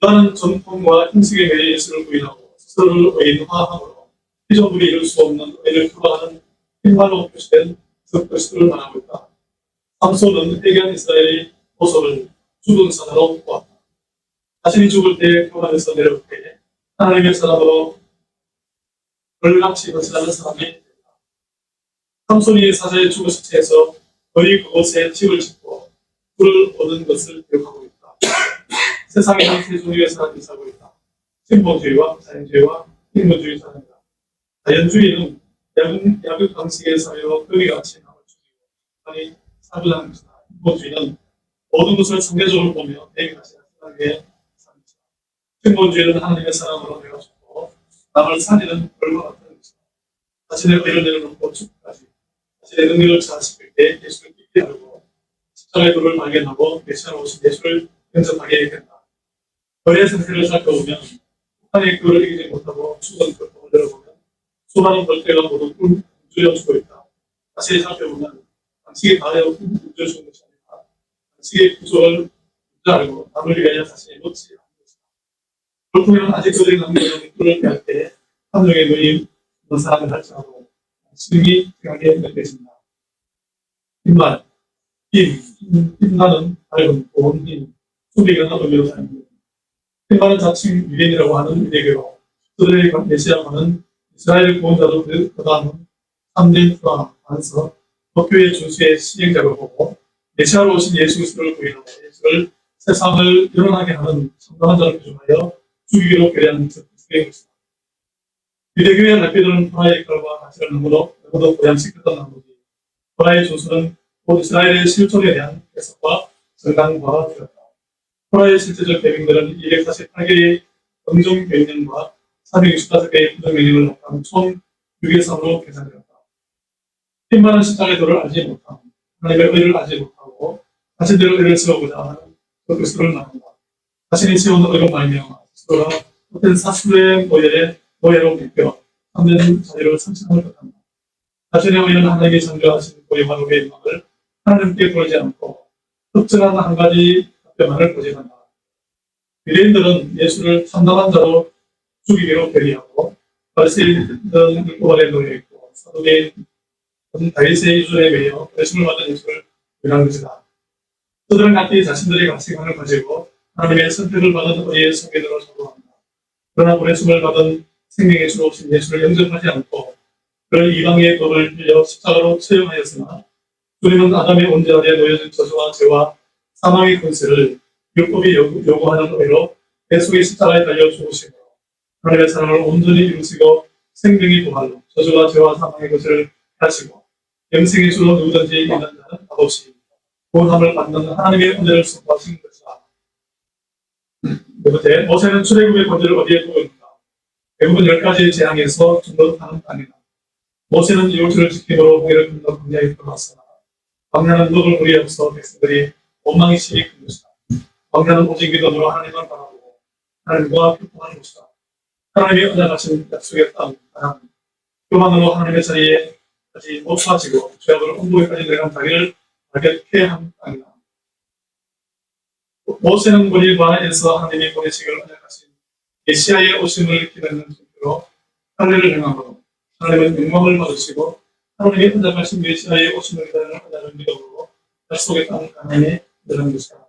유다는 전통과 형식에 매여 예수를 부인하고 스스로를 의인화함으로 피조물이 이룰 수 없는 의를 표방하는 흰말로 표시된 그리스도를 말하고 있다. 삼손은 회개한 이스라엘의 모습을 죽은 사자로 보았다. 자신이 죽을 때 교만에서 내려올 때 하나님의 사람으로 벌같이 거칠하는 사람이 된다. 삼손이 사자의 죽은 시체에서 거의 그곳에 집을 짓고 불을 얻은 것을 기록하고 있다. 세상에는 세 종류의 사람이 살고 있다. 신본주의와 자연주의와 인본주의 사람이다. 자연주의는 야극 방식의 사회로 거리같이 남을 죽이고 아니 사부하는 것이다. 인본주의는 모든 것을 상대적으로 보며 대비같이 나타나게 삽니다. 신본주의는 하나님의 사랑으로 내가 죽고 남을 살리는 벌과 같은 것이다. 자신의 의를 내려놓고 죽기까지 자신의 능력을 자아시킬 때 예수를 깊이 알고 십자가의 도를 발견하고 메시아로 오신 예수를 영접하게 된다. 거리의 상태를 살펴보면 북한의 그를 이기지 못하고 죽은 교통을 열어보면 수많은 벌떼가 모두 굶주려 죽고 있다. 다시 살펴보면 방식이 다하여 굶주려 죽는 것이 아니라 방식의 구조를 알고 남을 위하여 자신이 놓지 않는 것이다. 볼통에는 아직 그들이 남겨놓은 꿀을 빼할 때 함정에 놓인 사람을 할지라도 스님이 강하게 느껴진다. 흰말, 흰말은 밝은, 고운 힘, 소리가 의미로 사용됩니다. 흰말은 자칭 유대인이라고 하는 유대교로 그들의 메시아와는 이스라엘 구원자로 그 다음은 3대 후라, 안서, 법교의 준수의 시행자로 보고 메시아로 오신 예수 그리스도를 부인하고 예수를 세상을 일어나게 하는 성당한 자를 표준하여 주기로 교리하는 적극의 것이다. 유대교의 랍비들은 토라의 이끌과 가치를 너무도 고양시켰던 나머지 토라의 준수는 곧 이스라엘의 실존에 대한 해석과 정당화가 되었다. 토라의 실제적 계명들은 248개의 긍정 명령과 365개의 부정 명령을 합한 총 6의 3으로 계산되었다. 흰말은 십자가의 도를 알지 못하고 하나님의 의를 알지 못하고 자신대로 의를 세우고자 하는 그 그리스도를 말한다. 자신이 세운 의로 말미암아 스스로가 어떤 사수의 노예로 묶여 참된 자유를 상실함을 뜻한다. 자신의 의는 하나님이 창조하신 고유한 우리의 영광을 하나님께 보이지 않고 특정한 한 가지 답변만을 고집한다. 유대인들은 예수를 참담한 자로 죽이기로 결의하고 바리새인들은 율법안에 놓여있고 사두개인 다윗의 유전에 매여 예수를 받은 예수를 부인한 것이다. 그들은 각기 자신들의 가치관을 가지고 하나님의 선택을 받은 의의 성계대로 적용한다. 그러나 보내심을 받은 생명의 주로 오신 예수를 영접하지 않고 그를 이방의 법을 빌려 십자가로 처형하였으나 주님은 아담의 온전 아래에 놓여진 저주와 죄와 사망의 권세를 율법이 요구하는 의로 대속의 십자가에 달려 죽으시고 하나님의 사랑을 온전히 이루시고 생명의 부활로 저주와 죄와 사망의 권세를 하시고 영생의 주로 누구든지 있는 자는 값없이 구원함을 받는 하나님의 은혜를 선포하신 것이다. 네 번째, 모세는 출애굽의 권세를 어디에 두고 있는가? 대부분 10가지 재앙에서 중독하는 땅이다. 모세는 율주를 지킴으로 홍해를 건너 광야에 들어갔으나 광야는 먹을 물이 없어 백성들이 원망이 심히 큰 것이다. 광야는 오직 믿음으로 하나님만 바라보고 하나님과 교통하는 것이다. 하나님의 언약하신 약속의 땅, 가나안. 교만으로 하나님의 자리에까지 못 빠지고 죄악으로 온도에까지 내려간 자기를 발견케 한 땅이다. 모세는 모리바에서 하나님이 보내시기를 언약하신 메시아의 오심을 기다리는 증표로 할례를 행함으로 하나님은 영광을 받으시고 하나님의 언약하신 메시아의 오심을 기다리는 언약을 믿음으로 약속의 땅 가나안에 들어간 것이다.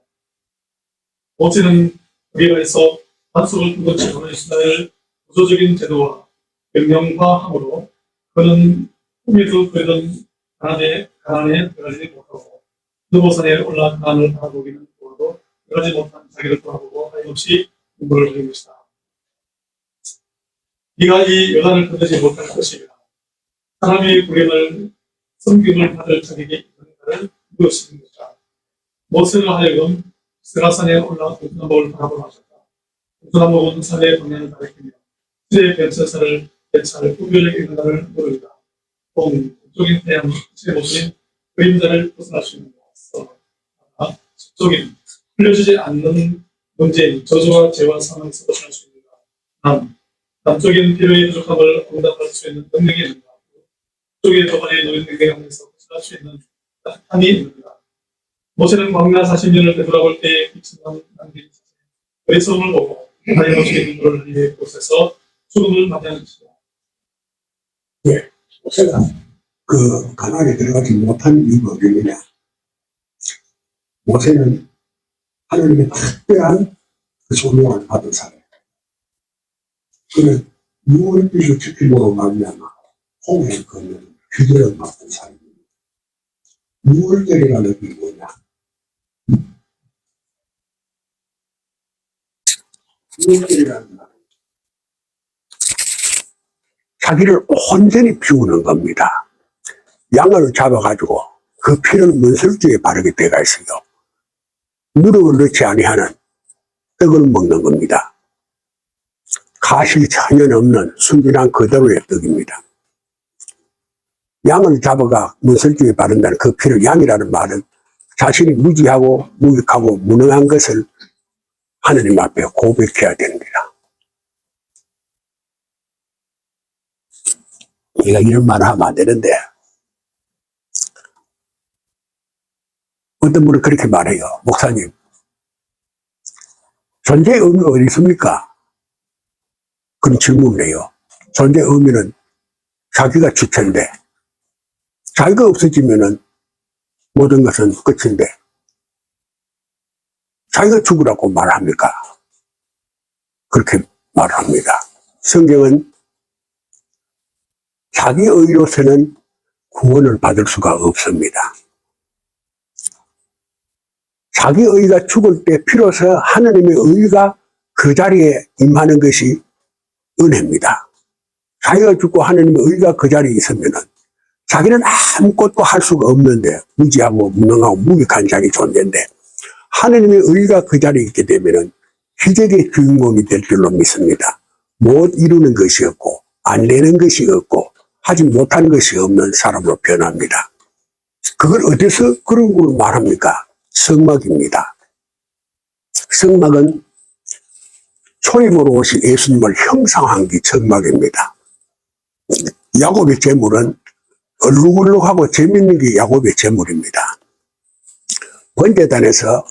모세는 모리바에서 반석을 두고 지키는 이스라엘 구조적인 제도와 명령과 함으로 그는 꿈에도 그리던 가나안에 들어가지 못하고 느보산에 올라 가나안을 바라보기는 보아도 들어가지 못한 자기를 돌아보고 하염없이 공부를 하는 것이다. 네가 이 여단을 건너지 못할 것이라. 사람의 구령을 섬김을 받을 자격이 있는 자를 무엇이는 것이다. 모세를 하여금 스가산에 올라 동서남북을 바라보라 하셨다. 동서남북은 산의 방향을 가리키며 수의 변천사를 대차를 구별하게 있는 자를 모릅니다. 동쪽인 태양 제 모습인 그림자를 벗어날 수 있는 것으로 서쪽인 풀려지지 않는 문제인 저주와 죄와 사망에서 벗어날 수 있는가. 남쪽인 필요의 부족함을 응답할 수 있는 능력이 있는가. 북쪽의 도발에 놓인 능력에서 벗어날 수 있는 따뜻함이 있는가. 모세는 광야 40년을 되돌아볼 때에 빛이 남긴 어리석음을 보고 하염없이 눈물을 흘리는 곳에서 죽음을 맞이하는 것이다. 예, 모세가 그 가나안에 들어가지 못한 이유가 뭐냐? 모세는 하나님의 특별한 그 소명을 받은 사람. 그는 유월비를 지킴으로 말미암아 홍해를 건너는 규제를 맡은 사람입니다. 유월절이라는 게 뭐냐? 유월절이라는 말은 자기를 온전히 비우는 겁니다. 양을 잡아가지고 그 피를 문설주에 바르게 돼가 있어요. 누룩을 넣지 아니하는 떡을 먹는 겁니다. 가식이 전혀 없는 순진한 그대로의 떡입니다. 양을 잡아가 문설주에 바른다는 그 피를, 양이라는 말은 자신이 무지하고 무익하고 무능한 것을 하느님 앞에 고백해야 됩니다. 내가 이런 말을 하면 안 되는데 어떤 분은 그렇게 말해요. 목사님, 존재의 의미가 어디 있습니까? 그런 질문을 해요. 존재의 의미는 자기가 주체인데 자기가 없어지면은 모든 것은 끝인데 자기가 죽으라고 말합니까? 그렇게 말합니다. 성경은 자기 의로서는 구원을 받을 수가 없습니다. 자기 의가 죽을 때 비로소 하나님의 의가 그 자리에 임하는 것이 은혜입니다. 자기가 죽고 하나님의 의가 그 자리에 있으면은 자기는 아무것도 할 수가 없는데 무지하고 무능하고 무익한 자기 존재인데 하나님의 의가 그 자리에 있게 되면은 기적의 주인공이 될 줄로 믿습니다. 못 이루는 것이 없고 안 되는 것이 없고 하지 못하는 것이 없는 사람으로 변합니다. 그걸 어디서 그런 걸 말합니까? 성막입니다. 성막은 초림으로 오신 예수님을 형상한 게 성막입니다. 야곱의 제물은 얼룩얼룩하고 재밌는 게 야곱의 제물입니다. 번제단에서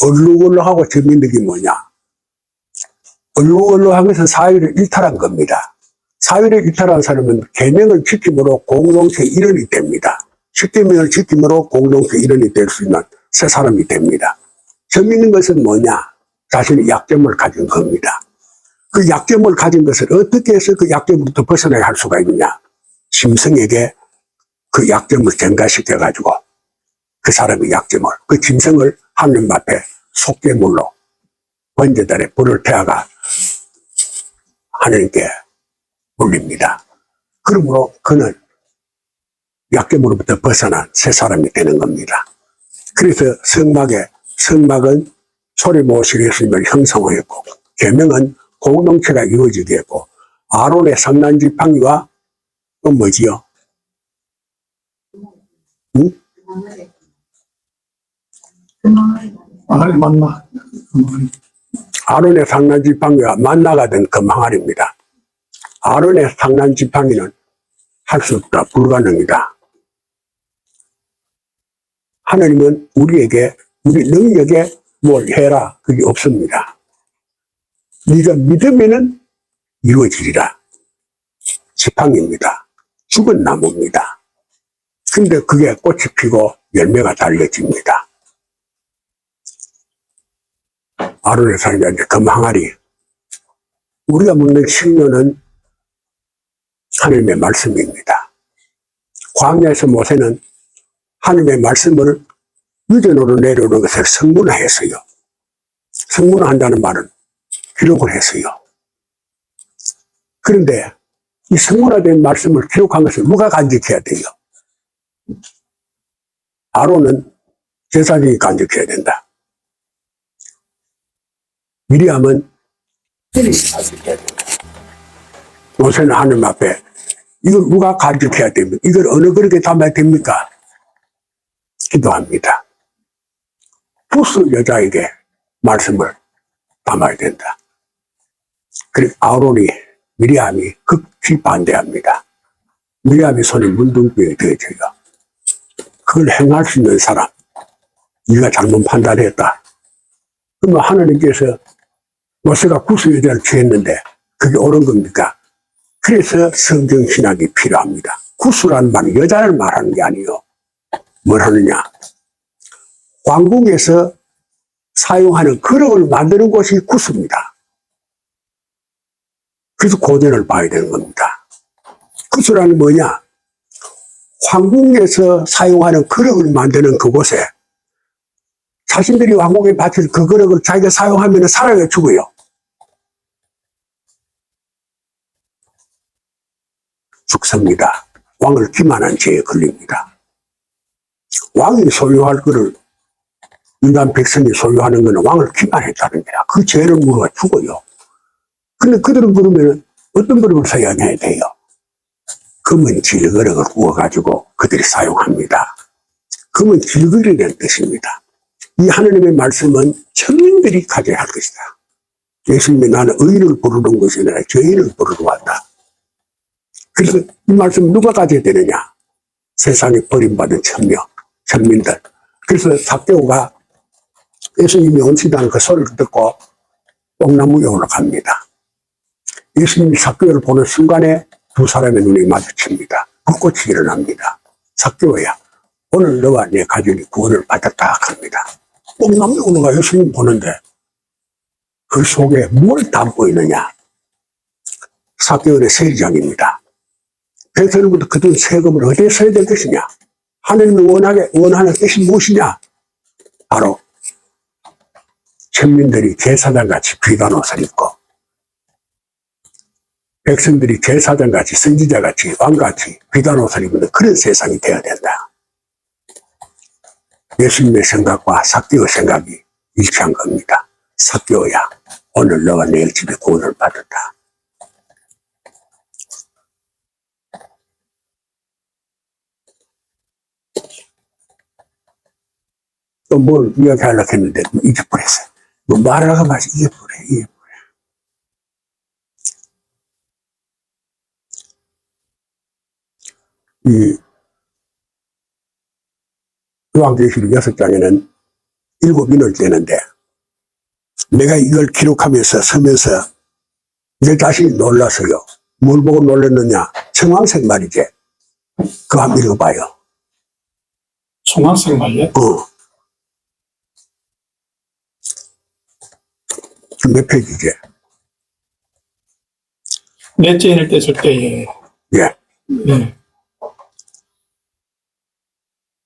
얼룩얼룩하고 재밌는 게 뭐냐? 얼룩얼룩한 것은 사회를 일탈한 겁니다. 사회를 일탈한 사람은 계명을 지킴으로 공동체 일원이 됩니다. 십계명을 지킴으로 공동체 일원이 될 수 있는 새 사람이 됩니다. 재밌는 것은 뭐냐? 자신의 약점을 가진 겁니다. 그 약점을 가진 것을 어떻게 해서 그 약점으로부터 벗어나게 할 수가 있느냐. 짐승에게 그 약점을 전가시켜가지고 그 사람의 약점을, 그 짐승을 하느님 앞에 속죄물로 번제단에 불을 태워가 하나님께 올립니다. 그러므로 그는 약점으로부터 벗어난 새 사람이 되는 겁니다. 그래서 성막은 소리 모실 예수님을 형성하였고, 계명은 공동체가 이루어지게 했고, 아론의 성난 지팡이와 또 뭐지요? 응? 만나. 아론의 상난 지팡이가 만나가 된 그 항아리입니다. 아론의 상난 지팡이는 할 수 없다, 불가능이다. 하나님은 우리에게, 우리 능력에 뭘 해라, 그게 없습니다. 네가 믿으면은 이루어지리라. 지팡이입니다. 죽은 나무입니다. 근데 그게 꽃이 피고 열매가 달려집니다. 아론의 상이 이제 금 항아리. 우리가 먹는 식료는 하나님의 말씀입니다. 광야에서 모세는 하나님의 말씀을 유전으로 내려오는 것을 성문화했어요. 성문화한다는 말은 기록을 했어요. 그런데 이 성문화된 말씀을 기록한 것을 누가 간직해야 돼요? 아론은 제사장이 간직해야 된다. 미리암은 일이 간직해야 된다. 모세는 하나님 앞에 이걸 누가 간직해야 됩니까? 이걸 어느 그릇에 담아야 됩니까? 기도합니다. 부스 여자에게 말씀을 담아야 된다. 그리고 아론이, 미리암이 극히 반대합니다. 미리암이 손에 문둥병이 되어져요. 그걸 행할 수 있는 사람, 네가 잘못 판단했다. 그러면 하나님께서 모세가 구수 여자를 취했는데 그게 옳은 겁니까? 그래서 성경신학이 필요합니다. 구수라는 말은 여자를 말하는 게 아니에요. 뭘 하느냐? 왕궁에서 사용하는 그릇을 만드는 곳이 구수입니다. 그래서 고전을 봐야 되는 겁니다. 구수라는 뭐냐? 황궁에서 사용하는 그릇을 만드는 그곳에 자신들이 왕궁에 바친 그 그릇을 자기가 사용하면 사랑에 죽어요. 죽습니다. 왕을 기만한 죄에 걸립니다. 왕이 소유할 것을 인간 백성이 소유하는 것은 왕을 기만했다는 거야. 그 죄를 물어 죽어요. 근데 그들은 그러면 어떤 그릇을 사용해야 돼요? 금은 질그릇을 구워가지고 그들이 사용합니다. 금은 질그릇이라는 뜻입니다. 이 하나님의 말씀은 천민들이 가져야 할 것이다. 예수님이 나는 의인을 부르는 것이 아니라 죄인을 부르러 왔다. 그래서 이 말씀 누가 가져야 되느냐? 세상에 버림받은 천민들. 그래서 삭개오가 예수님이 온시다는 그 소리를 듣고 뽕나무에 올라갑니다. 예수님이 삭개오를 보는 순간에 두 사람의 눈이 마주칩니다. 불꽃이 일어납니다. 삭개오야, 오늘 너와 내 가족이 구원을 받았다 합니다. 뽕나무에 올라가 예수님 보는데 그 속에 뭘 담고 있느냐? 삭개오의 세리장입니다. 백성들부터 그 돈 세금을 어디에 써야 될 것이냐? 하나님이 원하는 뜻이 무엇이냐? 바로 천민들이 제사장같이 비단 옷을 입고 백성들이 제사장같이 선지자같이 왕같이 비단 옷을 입는 그런 세상이 되어야 된다. 예수님의 생각과 삭개오 생각이 일치한 겁니다. 삭개오야, 오늘 너가 내일 집에 구원을 받았다. 또 뭘 이야기하려고 했는데 잊어버렸어요. 뭐 말하다가 마치 잊어버려. 이 요한계시록 6장에는 7인을 떼는데 내가 이걸 기록하면서 서면서 내 자신이 놀랐어요. 뭘 보고 놀랐느냐? 청황색 말이지. 그거 한번 읽어봐요. 송황색 말이야? 몇 페이지지? 넷째 인을 뗐을 때에 예. 네.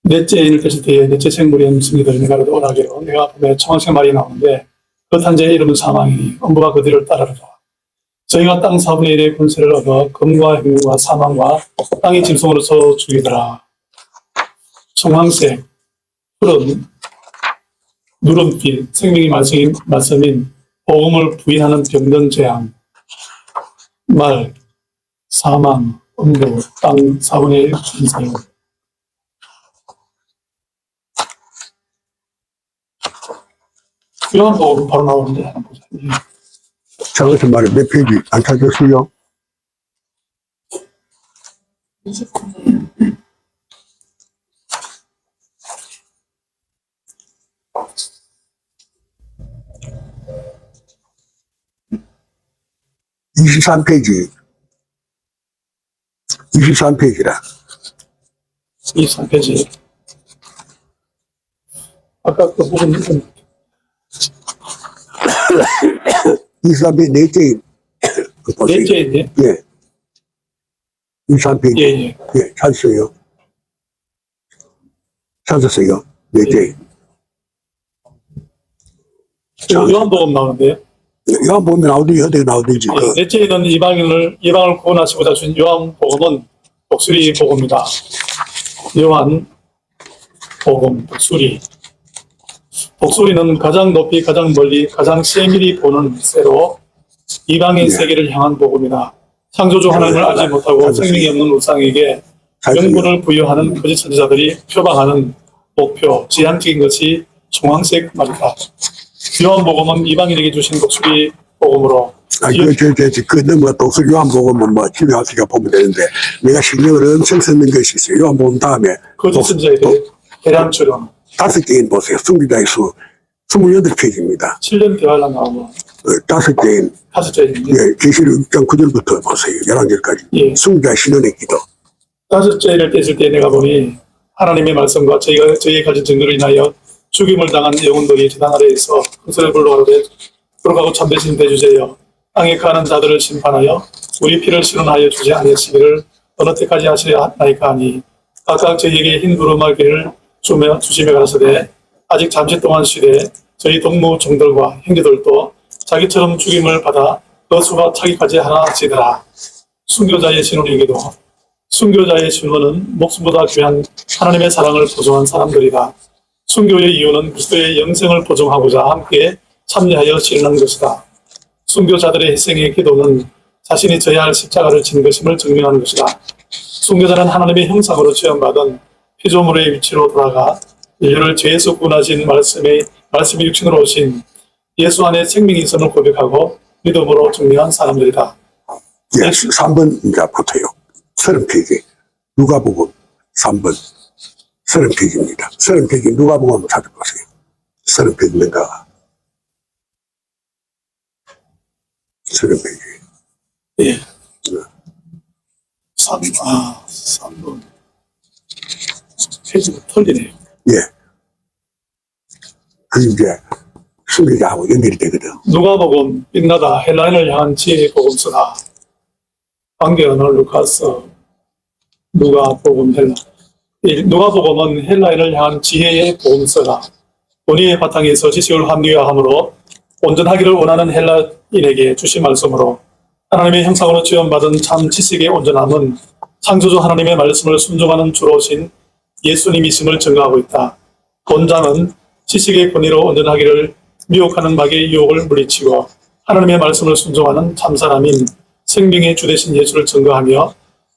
넷째 인을 뗐을 때에 넷째 생물이 음성이들 내가 오라기로 내가 보면 청황색 말이 나오는데 그 탄자의 이름은 사망이니 음부가 그 뒤를 따르라. 저희가 땅 4분의 1의 권세를 얻어 검과 흉과 사망과 땅의 짐승으로서 죽이더라. 청황색, 푸른, 누름빛, 생명의 말씀인 복음을 부인하는 병든 재앙, 말, 사망, 음부, 땅 4분의 1 인생. 요한복음 바로 나오는데 한번 보자. 저것은 말에 몇 페이지 안 찾았어요? 23페이지. 23페이지라. 23페이지. 아까 그 부분 23페이지 넷째 그 보세요. 넷째 이제 예. 23페이지. 예예. 예, 찾았어요. 찾았어요. 넷째. 요한복음 나오는데요. 요한 보면 나오든지 어디 나오든지 그 넷째는 이방을 구원하시고자 주신 요한복음은 독수리 복음입니다. 요한복음 독수리. 독수리는 가장 높이, 가장 멀리, 가장 세밀히 보는 새로 이방의 네. 세계를 향한 복음이다. 창조주 하나님을 알지 못하고 생명이 없는 우상에게 명분을 부여하는 거짓 선지자들이 표방하는 목표, 지향적인 것이 총황색 말이다. 요한복음은 이방인에게 주신 독수리 복음으로 그 넘어 독서 요한 보면 뭐 집에 가서 보면 되는데 내가 신경을 엄청 쓰는 것이 있어요. 요한 보면 다음에 거짓 선지자에 대해 계량처럼 5개인 보세요. 승리자의 수 28페이지입니다. 7년 대화를 나오고 5개인 5째입니다. 예, 계시록 6장 9절부터 보세요. 11절까지. 예. 승리자의 신원의 기도. 5째를 뗐을 때 내가 보니 하나님의 말씀과 저희의 가진 증거를 인하여 죽임을 당한 영혼들이 제단 아래에서 큰소리를 불러가로되 돌아가고 참되신 대주제여 땅에 가는 자들을 심판하여 우리 피를 실현하여 주지 아니하시기를 어느 때까지 하시나이까 하니 각각 저희에게 흰 두루마기를 주시며 가라사대 아직 잠시 동안 쉬되 저희 동무 종들과 형제들도 자기처럼 죽임을 받아 그 수가 차기까지 하나 하시더라. 순교자의 신혼이기도 순교자의 신혼은 목숨보다 귀한 하나님의 사랑을 보존한 사람들이다. 순교의 이유는 그리스도의 영생을 보증하고자 함께 참여하여 실현한 것이다. 순교자들의 희생의 기도는 자신이 져야 할 십자가를 진 것임을 증명하는 것이다. 순교자는 하나님의 형상으로 지원받은 피조물의 위치로 돌아가 인류를 죄에서 구원하신 말씀이 육신으로 오신 예수 안에 생명이 있음을 고백하고 믿음으로 증명한 사람들이다. 예, 3번 이제 붙어요. 30페이지. 누가복음 3번. 30페이지입니다. 30페이지 누가복음 한번 찾아보세요. 30페이지입니다. 30페이지. 예. 3번. 페이지가 틀리네요. 예. 그 이제 순교자하고 연결이 되거든. 누가복음 빛나다 헬라인을 향한 지혜의 복음서다. 관계언어 루카스 누가복음 헬라. 누가복음은 헬라인을 향한 지혜의 복음서다. 본의의 바탕에서 지식을 합리화함으로 온전하기를 원하는 헬라인에게 주신 말씀으로 하나님의 형상으로 지원받은 참 지식의 온전함은 창조주 하나님의 말씀을 순종하는 주로신 예수님이심을 증거하고 있다. 본자는 지식의 권위로 온전하기를 미혹하는 마귀의 유혹을 물리치고 하나님의 말씀을 순종하는 참사람인 생명의 주되신 예수를 증거하며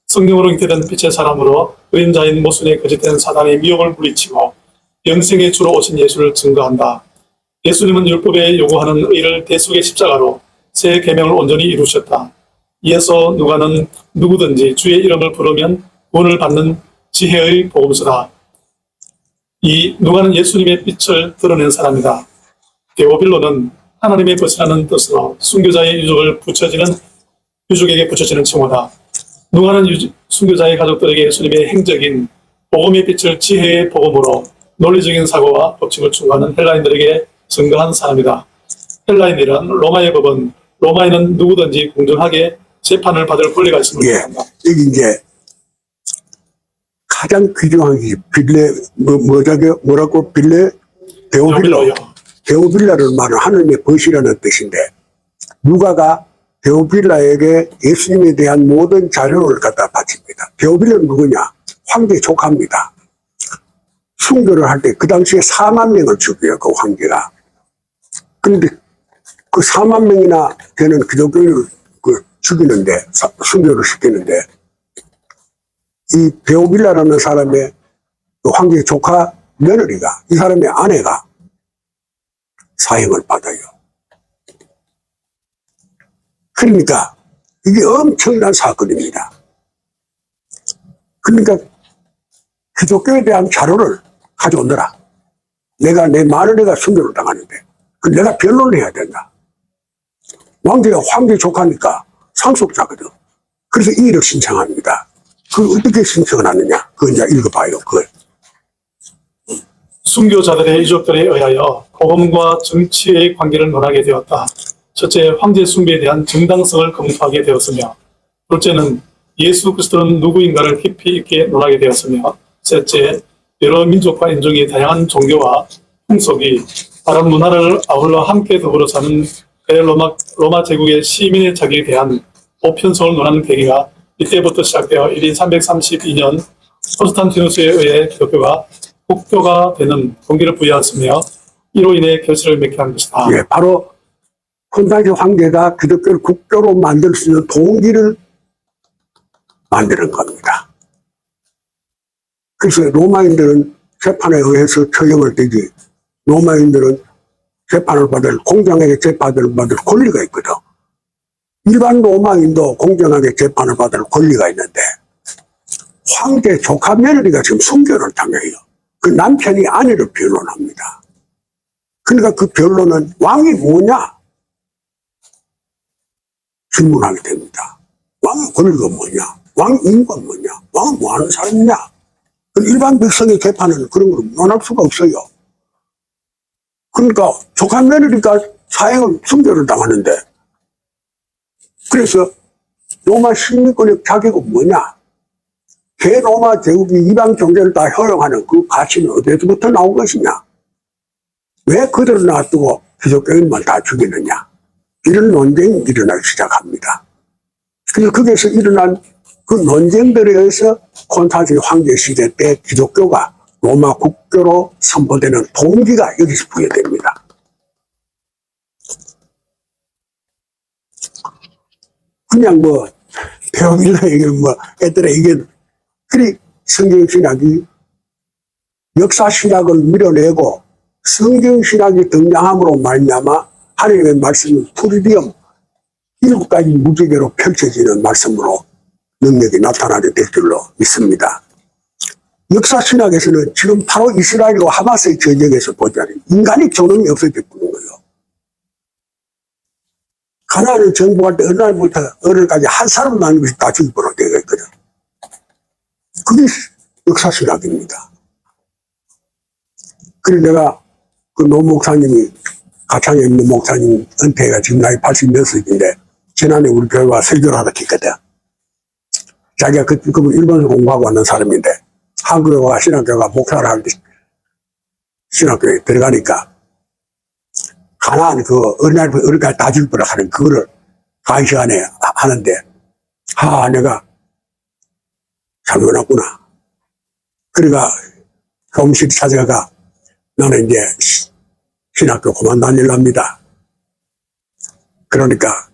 성령으로 잉태된 빛의 사람으로 그림자인 모순의 거짓된 사단의 미혹을 물리치고 영생의 주로 오신 예수를 증거한다. 예수님은 율법에 요구하는 의를 대속의 십자가로 새 계명을 온전히 이루셨다. 이에서 누가는 누구든지 주의 이름을 부르면 구원을 받는 지혜의 복음서다. 이 누가는 예수님의 빛을 드러낸 사람이다. 데오빌로는 하나님의 벗어나는 뜻으로 순교자의 유족에게 붙여지는 칭호다. 누가는 순교자의 가족들에게 예수님의 행적인 복음의 빛을 지혜의 복음으로 논리적인 사고와 법칙을 추구하는 헬라인들에게 증거한 사람이다. 헬라인이란 로마의 법은 로마에는 누구든지 공정하게 재판을 받을 권리가 있습니다. 예. 이게 이제 가장 귀중한 게 뭐라고 빌레 데오빌라. 데오빌라를 말은 하느님의 벗이라는 뜻인데, 누가가 데오빌라에게 예수님에 대한 모든 자료를 갖다 바칩니다. 데오빌라는 누구냐? 황제 조카입니다. 순교를 할 때 그 당시에 4만 명을 죽여요, 그 황제가. 그런데 그 4만 명이나 되는 기독교인을 죽이는데, 순교를 시키는데, 이 데오빌라라는 사람의 그 황제 조카 며느리가, 이 사람의 아내가 사형을 받아요. 그러니까 이게 엄청난 사건입니다. 그러니까 기독교에 대한 자료를 가져오느라, 내가 내 마누라가 순교를 당하는데 그 내가 변론을 해야 된다. 왕제가 황제 조카니까 상속자거든. 그래서 이의를 신청합니다. 그 어떻게 신청을 하느냐? 그거 이제 읽어봐요. 그걸. 순교자들의 유족들에 의하여 복음과 정치의 관계를 논하게 되었다. 첫째, 황제 숭배에 대한 정당성을 검토하게 되었으며, 둘째는 예수 그리스도는 누구인가를 깊이 있게 논하게 되었으며, 셋째, 여러 민족과 인종의 다양한 종교와 풍속이 다른 문화를 아울러 함께 더불어 사는 로마 제국의 시민의 자격에 대한 보편성을 논하는 계기가 이때부터 시작되어 1인 332년 콘스탄티누스에 의해 기독교가 국교가 되는 동기를 부여하였으며, 이로 인해 결실을 맺게 한 것이다. 예, 바로 콘스탄틴 황제가 기독교를 국교로 만들 수 있는 동기를 만드는 겁니다. 그래서 로마인들은 재판에 의해서 처형을 되지, 로마인들은 재판을 받을, 공정하게 재판을 받을 권리가 있거든. 일반 로마인도 공정하게 재판을 받을 권리가 있는데, 황제 조카 며느리가 지금 순교를 당해요. 그 남편이 아내를 변론합니다. 그러니까 그 변론은 왕이 뭐냐? 질문하게 됩니다. 왕의 권리가 뭐냐? 왕의 임무가 뭐냐? 왕은 뭐 하는 사람이냐? 일반 백성의 재판은 그런 걸 논할 수가 없어요. 그러니까 조카 며느리가 사형을 순교를 당하는데, 그래서 로마 시민권의 자격은 뭐냐? 대로마 제국이 이방 종교를 다 허용하는 그 가치는 어디서부터 나온 것이냐? 왜 그들을 놔두고 기독교인만 다 죽이느냐? 이런 논쟁이 일어나기 시작합니다. 그래서 거기에서 일어난 그 논쟁들에 의해서 콘스탄틴 황제 시대 때 기독교가 로마 국교로 선포되는 동기가 여기서 부여됩니다. 그냥 배우밀라 이게 애들의 이게, 그리 성경신학이 역사신학을 밀어내고 성경신학이 등장함으로 말미암아 하나님의 말씀은 프리디엄 7가지 무지개로 펼쳐지는 말씀으로 능력이 나타나게 될 줄로 믿습니다. 역사신학에서는 지금 바로 이스라엘과 하마스의 전쟁에서 보자면 인간의 존엄이 없어졌다는 거예요. 가나안을 정복할 때 어느 날부터 어느 날까지 한 사람 나는 것이 다 죽이버려 되어 있거든. 그게 역사신학입니다. 그래서 내가 그 노 목사님이, 가창에 있는 목사님 은퇴가 지금 나이 80몇인데 지난해 우리 교회와 설교를 하다 했거든. 자기가 그분 일본에서 공부하고 왔는 사람인데 한국에 와 신학교가 목사를 하는데 신학교에 들어가니까 가나안 어느 날까지 다 죽이버려 하는 그거를 강의 시간에 하는데, 내가 잘못했구나. 그러니까 교무실 찾아가 나는 이제 신학교 그만 다닐랍니다. 그러니까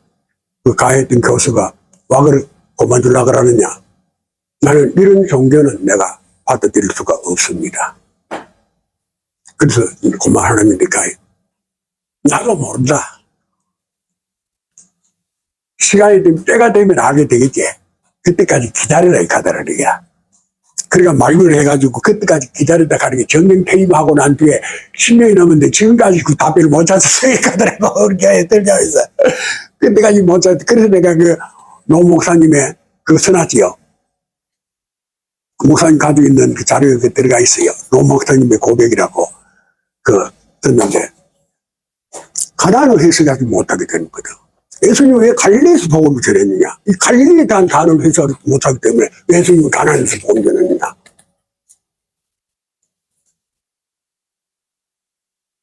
그 가해했던 교수가 와 그래 그만두려고 그러느냐? 나는 이런 종교는 내가 받아들일 수가 없습니다. 그래서 그만하랍니까? 나도 모른다. 시간이 되면, 때가 되면 알게 되겠지. 그때까지 기다리라 이 가다라니까. 그러니까 말문을 해가지고 그때까지 기다리다 가는 게 전쟁 퇴임하고 난 뒤에 10년이 넘었는데 지금까지 그 답변을 못 찾아서 이 가다라고 그렇게 들려있어. 그때까지 못 찾았어. 그래서 내가 노 목사님의 써놨지요. 목사님 가지고 있는 그 자료에 들어가 있어요. 노 목사님의 고백이라고 듣는데 가나안을 해석하지 못하게 되는 거죠. 예수님이 왜 갈릴리에서 복음을 전했느냐? 이 갈릴리에 대한 단어를 해석을 못하기 때문에 왜 예수님이 가나안에서 복음을 전했느냐?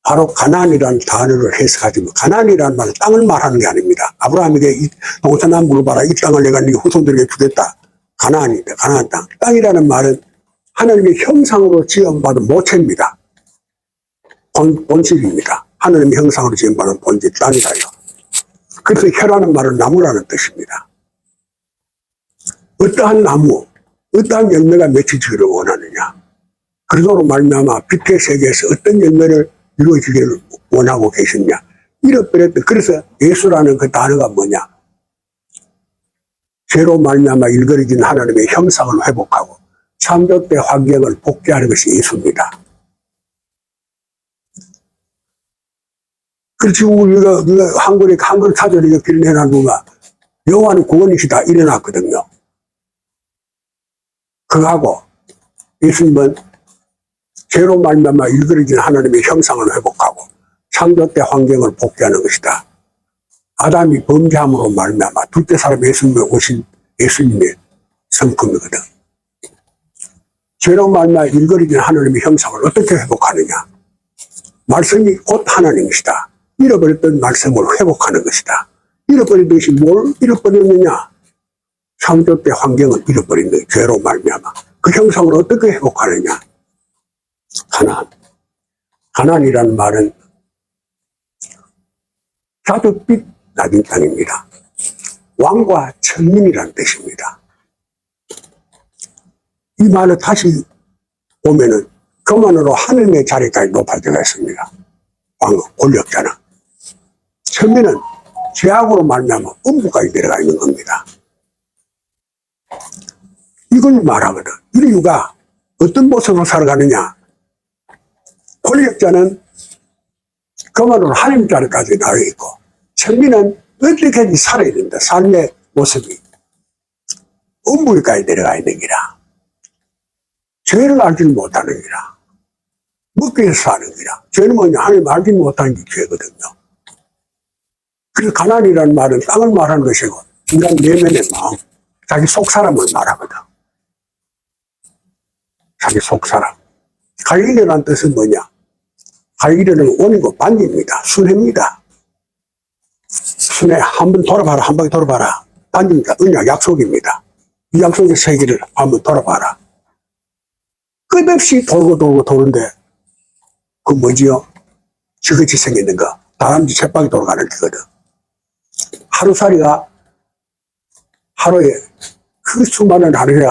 바로 가나안이라는 단어를 해석하지 뭐 가나안이라는 말은 땅을 말하는 게 아닙니다. 아브라함에게 이 동서남 물어봐라. 이 땅을 내가 네 후손들에게 주겠다. 가나안이다. 가나안 땅. 땅이라는 말은 하나님의 형상으로 지음받은 모체입니다. 본질입니다. 하나님의 형상으로 지음받은 본질 땅이라요. 그래서 혀라는 말은 나무라는 뜻입니다. 어떠한 나무, 어떠한 열매가 맺혀지기를 원하느냐. 그러므로 말미암아 빛의 세계에서 어떤 열매를 이루어지기를 원하고 계시냐. 이렇듯 그래서 예수라는 그 단어가 뭐냐. 죄로 말미암아 일그러진 하나님의 형상을 회복하고 창조 때 환경을 복귀하는 것이 예수입니다. 그렇지 우리가 한글 사전에 이렇게 내놔두가 여호와는 구원이시다 일어났거든요. 그거하고 예수님은 죄로 말미암아 일그러진 하나님의 형상을 회복하고 창조 때 환경을 복귀하는 것이다. 아담이 범죄함으로 말미암아 둘째 사람 예수님에 오신 예수님의 성품이거든. 죄로 말미암아 일그러진 하나님의 형상을 어떻게 회복하느냐. 말씀이 곧 하나님이시다. 잃어버렸던 말씀을 회복하는 것이다. 잃어버린 것이 뭘 잃어버렸느냐. 창조 때 환경을 잃어버린 것, 죄로 말미암아 그 형상을 어떻게 회복하느냐. 가나안. 가나안이라는 말은 자줏빛 낮은 땅입니다. 왕과 천민이라는 뜻입니다. 이 말을 다시 보면은 그만으로 하늘의 자리까지 높아져 있습니다. 왕은 권력자는. 천민은 죄악으로 말미암아 음부까지 내려가 있는 겁니다. 이걸 말하거든. 인류가 어떤 모습으로 살아가느냐. 권력자는 그만으로 하나님 자리까지 나와 있고 천민은 어떻게든지 살아야 된다. 삶의 모습이 음부까지 내려가 있는 기라. 죄를 알지 못하는 기라. 먹기 위해서 사는 기라. 죄는 뭐냐. 하나님 알지 못하는 게 죄거든요. 그래서 가나안이라는 말은 땅을 말하는 것이고 인간 내면의 마음, 자기 속사람을 말하거든. 자기 속사람. 갈릴리라는 뜻은 뭐냐. 갈릴리는 원이고 반지입니다. 순회입니다. 순회 한번 돌아봐라. 한 바퀴 돌아봐라. 반지입니다. 언약 약속입니다. 이 약속의 세계를 한번 돌아봐라. 끝없이 돌고 도는데 그 뭐지요? 지그치 생기는 거. 다람쥐 쳇바퀴 돌아가는 거거든. 하루살이가 하루에 그 수많은 하루에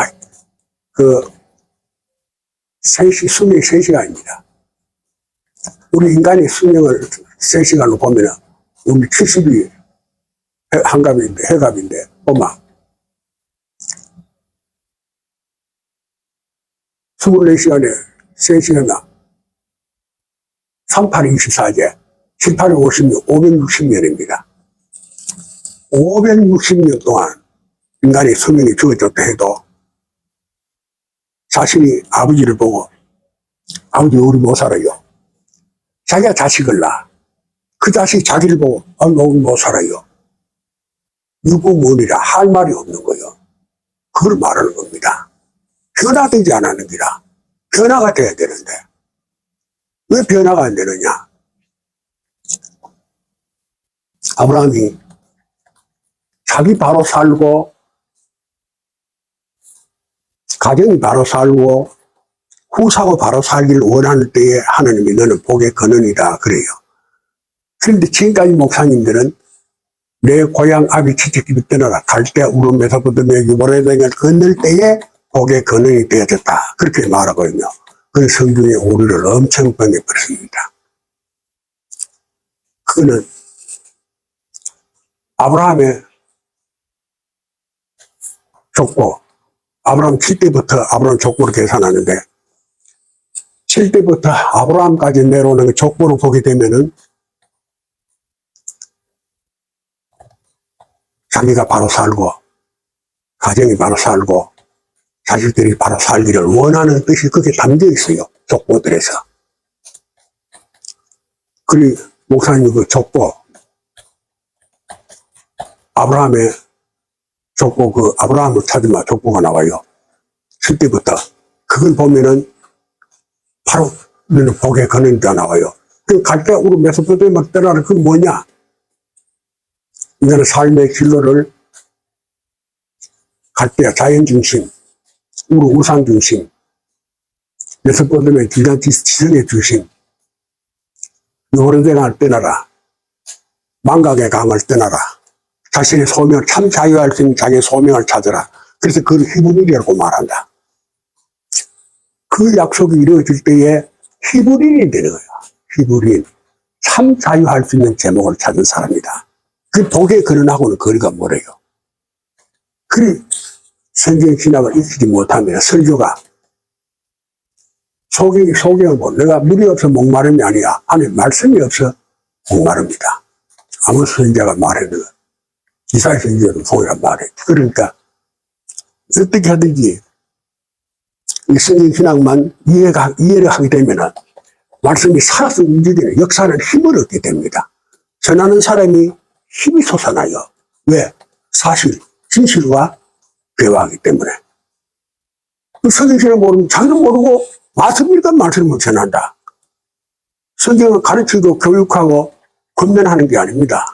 수명이 3시간입니다. 우리 인간의 수명을 3시간으로 보면은 우리 70이 한갑인데, 해갑인데, 보마. 24시간에 3시간이나 38이 24제, 18이 50년, 560년입니다. 560년 동안 인간의 수명이 주어졌다 해도 자신이 아버지를 보고 아버지 우리 못 살아요. 자기가 자식을 낳아. 그 자식이 자기를 보고 우리 못 살아요. 유부모니라 할 말이 없는 거예요. 그걸 말하는 겁니다. 변화되지 않았는 기라. 변화가 돼야 되는데 왜 변화가 안 되느냐. 아브라함이 자기 바로 살고 가정이 바로 살고 후사고 바로 살기를 원하는 때에 하나님이 너는 복의 근원이다 그래요. 그런데 지금까지 목사님들은 내 고향 아비 지척집을 떠나라 갈대 우르 메소포타미아 유브라데 등을 건널 때에 복의 근원이 되어졌다 그렇게 말하거든요. 그 성경의 오류를 엄청 번역했습니다. 그거는 아브라함의 족보, 아브라함 7대부터 아브라함 족보를 계산하는데 7대부터 아브라함까지 내려오는 그 족보를 보게 되면은 자기가 바로 살고 가정이 바로 살고 자식들이 바로 살기를 원하는 뜻이 그게 담겨 있어요. 족보들에서. 그리고 목사님 그 족보 아브라함의 족보, 그 아브라함을 찾으면 족보가 나와요. 그때부터 그걸 보면은 바로 너는 복에 거는 데 나와요. 그 갈대 우리 메소포타미아 떠나는 그 뭐냐? 이거는 삶의 진로를 갈대 자연 중심, 우리 우상 중심, 메소포타미아 지성의 중심, 오랜생활을 떠나라. 망각의 강을 떠나라. 자신의 소명을 참 자유할 수 있는 자기의 소명을 찾아라. 그래서 그걸 히브리라고 말한다. 그 약속이 이루어질 때에 히브리인이 되는 거야. 히브리인. 참 자유할 수 있는 제목을 찾은 사람이다. 그 복에 거론하고는 거리가 멀어요. 그 성경 신학을 익히지 못하면 설교가 소경을 보 내가 물이 없어 목마름이 아니야. 안에 말씀이 없어 목마릅니다. 아무 선지자가 말해도 이사야 선지자도 동일한 말해. 그러니까 어떻게 하든지 이 성경 신학만 이해를 하게 되면은 말씀이 살아서 움직이는 역사는 힘을 얻게 됩니다. 전하는 사람이 힘이 솟아나요. 왜? 사실, 진실과 대화하기 때문에. 그 성경 신학 모르면 자기도 모르고 말씀이니까 말씀을 전한다. 성경을 가르치고 교육하고 권면하는 게 아닙니다.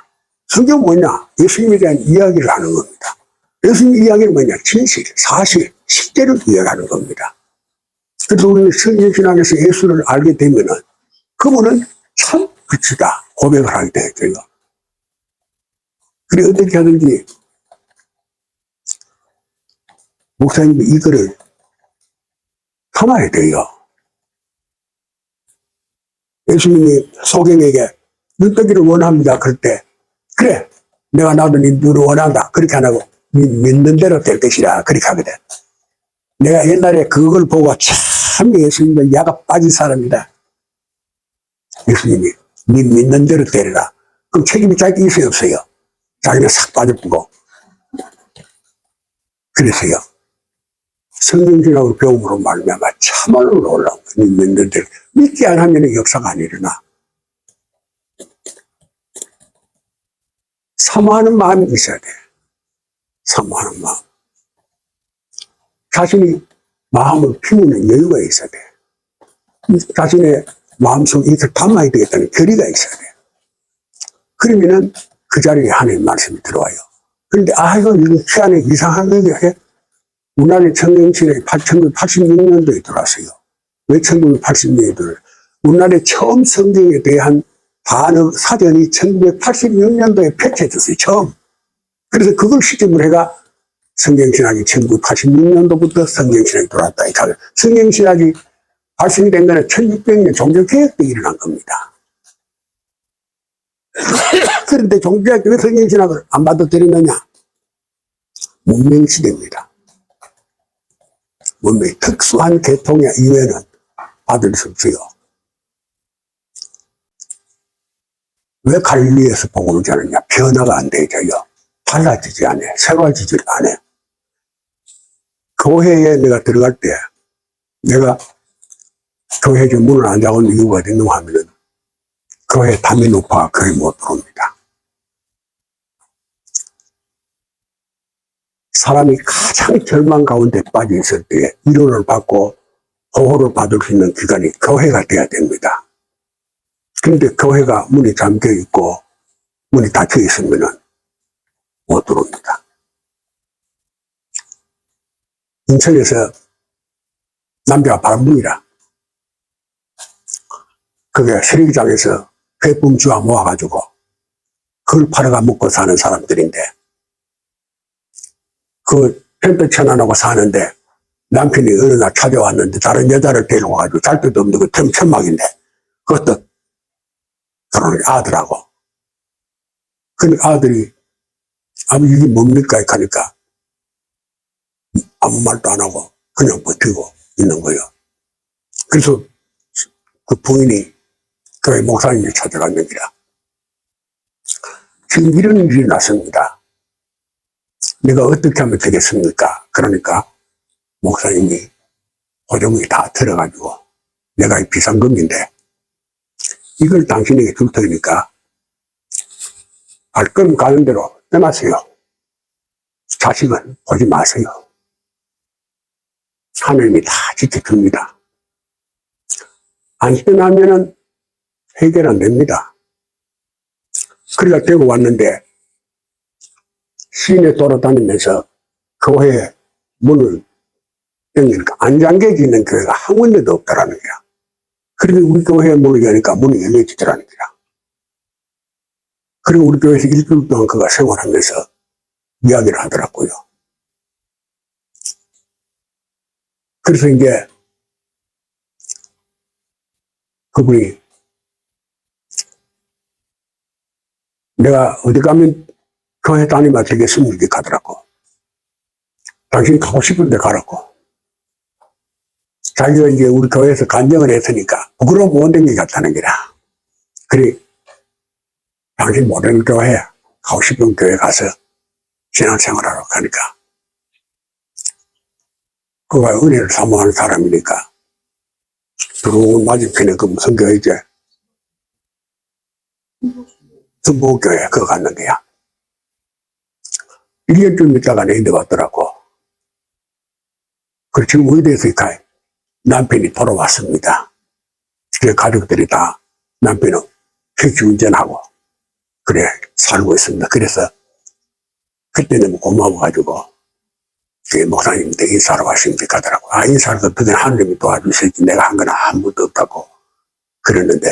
성경은 뭐냐? 예수님에 대한 이야기를 하는 겁니다. 예수님 이야기는 뭐냐? 진실, 사실, 실제를 이야기하는 겁니다. 그래서 우리는 성경 신학에서 예수를 알게 되면은 그분은 참 빛이다 고백을 하게 되죠. 그래 어떻게 하든지 목사님이 이거를 참아야 돼요. 예수님이 소경에게 눈뜨기를 원합니다. 그럴 때 그래 내가 나도 네 눈을 원한다. 그렇게 안 하고 믿는 대로 될 것이라 그렇게 하거든. 내가 옛날에 그걸 보고 참 예수님은 야가 빠진 사람이다. 예수님이 네 믿는 대로 되리라. 그럼 책임이 자기 있어요 없어요? 자기는 싹 빠져보고 그래서요. 성경신학을 배움으로 말미암아 참말로 놀라운 거예요. 믿는 대로. 믿지 않으면 역사가 안 일어나. 사모하는 마음이 있어야 돼. 사모하는 마음. 자신이 마음을 피우는 여유가 있어야 돼. 자신의 마음속에 이렇게 담아야 되겠다는 결의가 있어야 돼. 그러면은 그 자리에 하나님의 말씀이 들어와요. 그런데 이거 희한해 이상한 거게 우리나라의 청년신학이 1986년도에 들어왔어요. 왜 1986년도에 들어왔어요? 우리나라의 처음 성경에 대한 단어 사전이 1986년도에 펼쳐졌어요. 처음. 그래서 그걸 시점으로 해가 성경신학이 1986년도부터 성경신학이 들어왔다. 성경신학이 발생이 된 거는 1600년 종교개혁 때 일어난 겁니다. 그런데 종교개혁 때 왜 성경신학을 안 받아들이느냐? 문명시대입니다. 문명이 특수한 계통의 이외에는 받을 수 없어요. 왜 갈릴리에서 복음을 전하냐? 변화가 안 되죠요. 달라지지 않아. 새로워지지 않아. 교회에 내가 들어갈 때 내가 교회 문을 안 닫은 이유가 어딨냐 하면은 교회 담이 높아 거의 못 들어옵니다. 사람이 가장 절망 가운데 빠져 있을 때 위로를 받고 보호를 받을 수 있는 기관이 교회가 돼야 됩니다. 그런데 교회가 문이 잠겨 있고 문이 닫혀 있으면은 못 들어옵니다. 인천에서 남자가 바람둥이라 그게 쓰레기장에서 회품주와 모아가지고 그걸 팔아가 먹고 사는 사람들인데 그 텐트 쳐놔놓고 사는데 남편이 어느 날 찾아왔는데 다른 여자를 데리고 와가지고 잘 데도 없는 그 틈천막인데 그것도 결혼을 아들하고 그 아들이 아버지 이게 뭡니까? 하니까 아무 말도 안 하고 그냥 버티고 있는 거예요. 그래서 그 부인이 교회 목사님을 찾아갔느니라. 지금 이런 일이 났습니다. 내가 어떻게 하면 되겠습니까? 그러니까 목사님이 보증이 다 들어가지고 내가 이 비상금인데 이걸 당신에게 줄 테니까 갈 거면 가는 대로 떠나세요. 자식은 보지 마세요. 하나님이 다 지켜줍니다. 안 떠나면은 해결 안 됩니다. 그러니까 되고 왔는데 시내 돌아다니면서 교회 문을 열니까 안 잠겨지는 교회가 한 군데도 없다라는 거야. 그리고 우리 교회 문을 여니까 문이 열려지더라는 거야. 그리고 우리 교회에서 일주일 동안 그가 생활하면서 이야기를 하더라고요. 그래서 이제 그분이 내가 어디 가면 교회 다니면 되겠습니까? 가더라고. 당신 가고 싶은데 가라고. 자기가 이제 우리 교회에서 간증을 했으니까 부끄러워 못 된 게 같다는 거라. 그래, 당신 모르는 교회, 가고 싶은 교회 가서 신앙생활하러 가니까. 그가 은혜를 사모하는 사람이니까. 들어온 맞은편에 그 무슨 교회지? 성보교회 그거 갔는 거야. 1년쯤 있다가 내인데 왔더라고. 그리고 지금 의대에서 가 남편이 돌아왔습니다. 그래 가족들이 다 남편은 택시 운전하고 그래 살고 있습니다. 그래서 그때 너무 고마워가지고 목사님한테 인사하러 왔습니다 가더라고. 아 인사를 그때 하느님이 도와주실지 내가 한 건 아무것도 없다고 그랬는데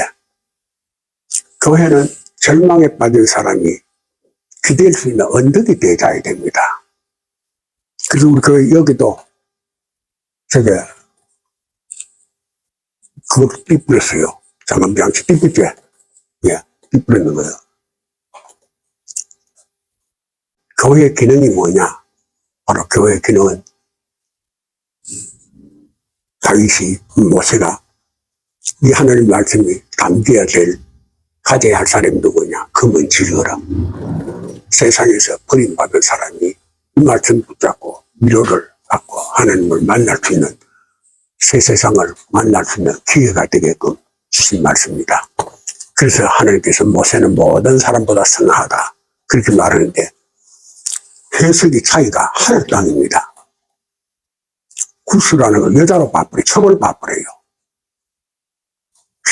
교회는 절망에 빠진 사람이 기댈 수 있는 언덕이 되어야 됩니다. 그래서 우리 교회 여기도 저게 그걸 띠뿌렸어요. 장암장치 띠뿌지? 예, 띠뿌렸는 거예요. 교회의 기능이 뭐냐? 바로 교회의 기능은 다윗이 모세가 이 하나님 말씀이 담겨야 될 가져야 할 사람이 누구냐? 금은 지르라. 세상에서 버림받은 사람이 이 말씀 붙잡고 위로를 받고 하나님을 만날 수 있는 새 세상을 만날 수 있는 기회가 되게끔 주신 말씀입니다. 그래서 하나님께서 모세는 모든 사람보다 선하다 그렇게 말하는데 해석의 차이가 하늘 땅입니다. 구수라는 걸 여자로 바꾸래 처벌 바꾸래요.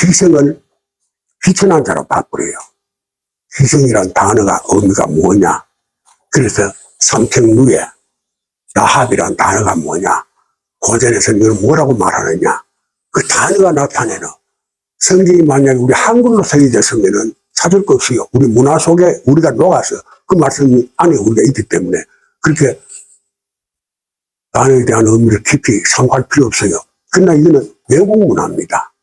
희생을 희천한 자로 바꾸래요. 희생이란 단어가 의미가 뭐냐? 그래서 삼척루에 라합이란 단어가 뭐냐? 고전에서 이걸 뭐라고 말하느냐? 그 단어가 나타내는 성경이 만약에 우리 한글로 써있었으면은 찾을 것 없어요. 우리 문화 속에 우리가 녹아서 그 말씀 안에 우리가 있기 때문에 그렇게 단어에 대한 의미를 깊이 상고할 필요 없어요. 그러나 이거는 외국 문화입니다.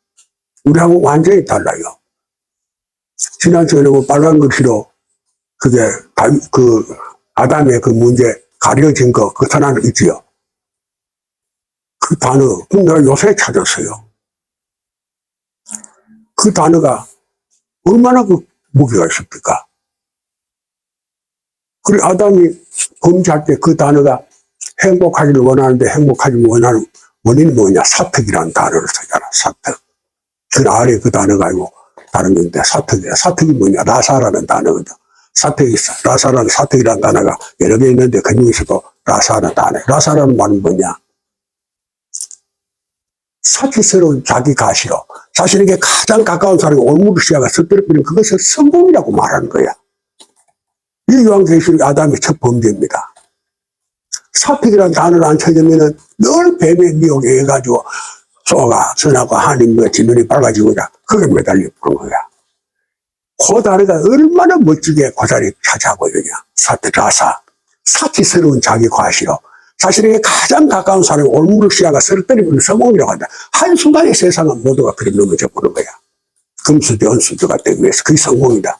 우리하고 완전히 달라요. 지난주에 뭐 빨간 글씨로 그게 아담의 그 문제 가려진 거 그 단어는 있지요. 그 단어 내가 요새 찾았어요. 그 단어가 얼마나 그 무게가 있습니까? 그리고 아담이 범죄할 때 그 단어가 행복하기를 원하는데 행복하지 원하는 원인이 뭐냐? 사특이라는 단어를 쓰잖아. 사특. 그 아래 그 단어가 아니고 다른 건데 사특이야. 사특이 뭐냐? 라사라는 단어거든. 사특이 있어. 라사라는 사특이라는 단어가 여러 개 있는데 그 중에서도 라사라는 단어. 라사라는 말은 뭐냐? 사치스러운 자기 가시로 자신에게 가장 가까운 사람이 올무를 시야가 섞여버리면 그것을 성공이라고 말하는 거야. 이 요한계시록 아담의 첫 범죄입니다. 사특이라는 단어를 안 쳐주면은 늘 뱀의 미혹에 해가지고 소가 선하고 하나님같이 눈이 밝아지고 그게 매달려 보는 거야. 그 단어가 얼마나 멋지게 그 자리에 차지하고 있느냐. 사특 라사. 사치스러운 자기 과시로 자신에게 가장 가까운 사람이 올무를 시야가 쓰러뜨리는 성공이라고 한다. 한순간에 세상은 모두가 그리 넘어져 보는 거야. 금수저, 은수저가 되기 위해서 그게 성공이다.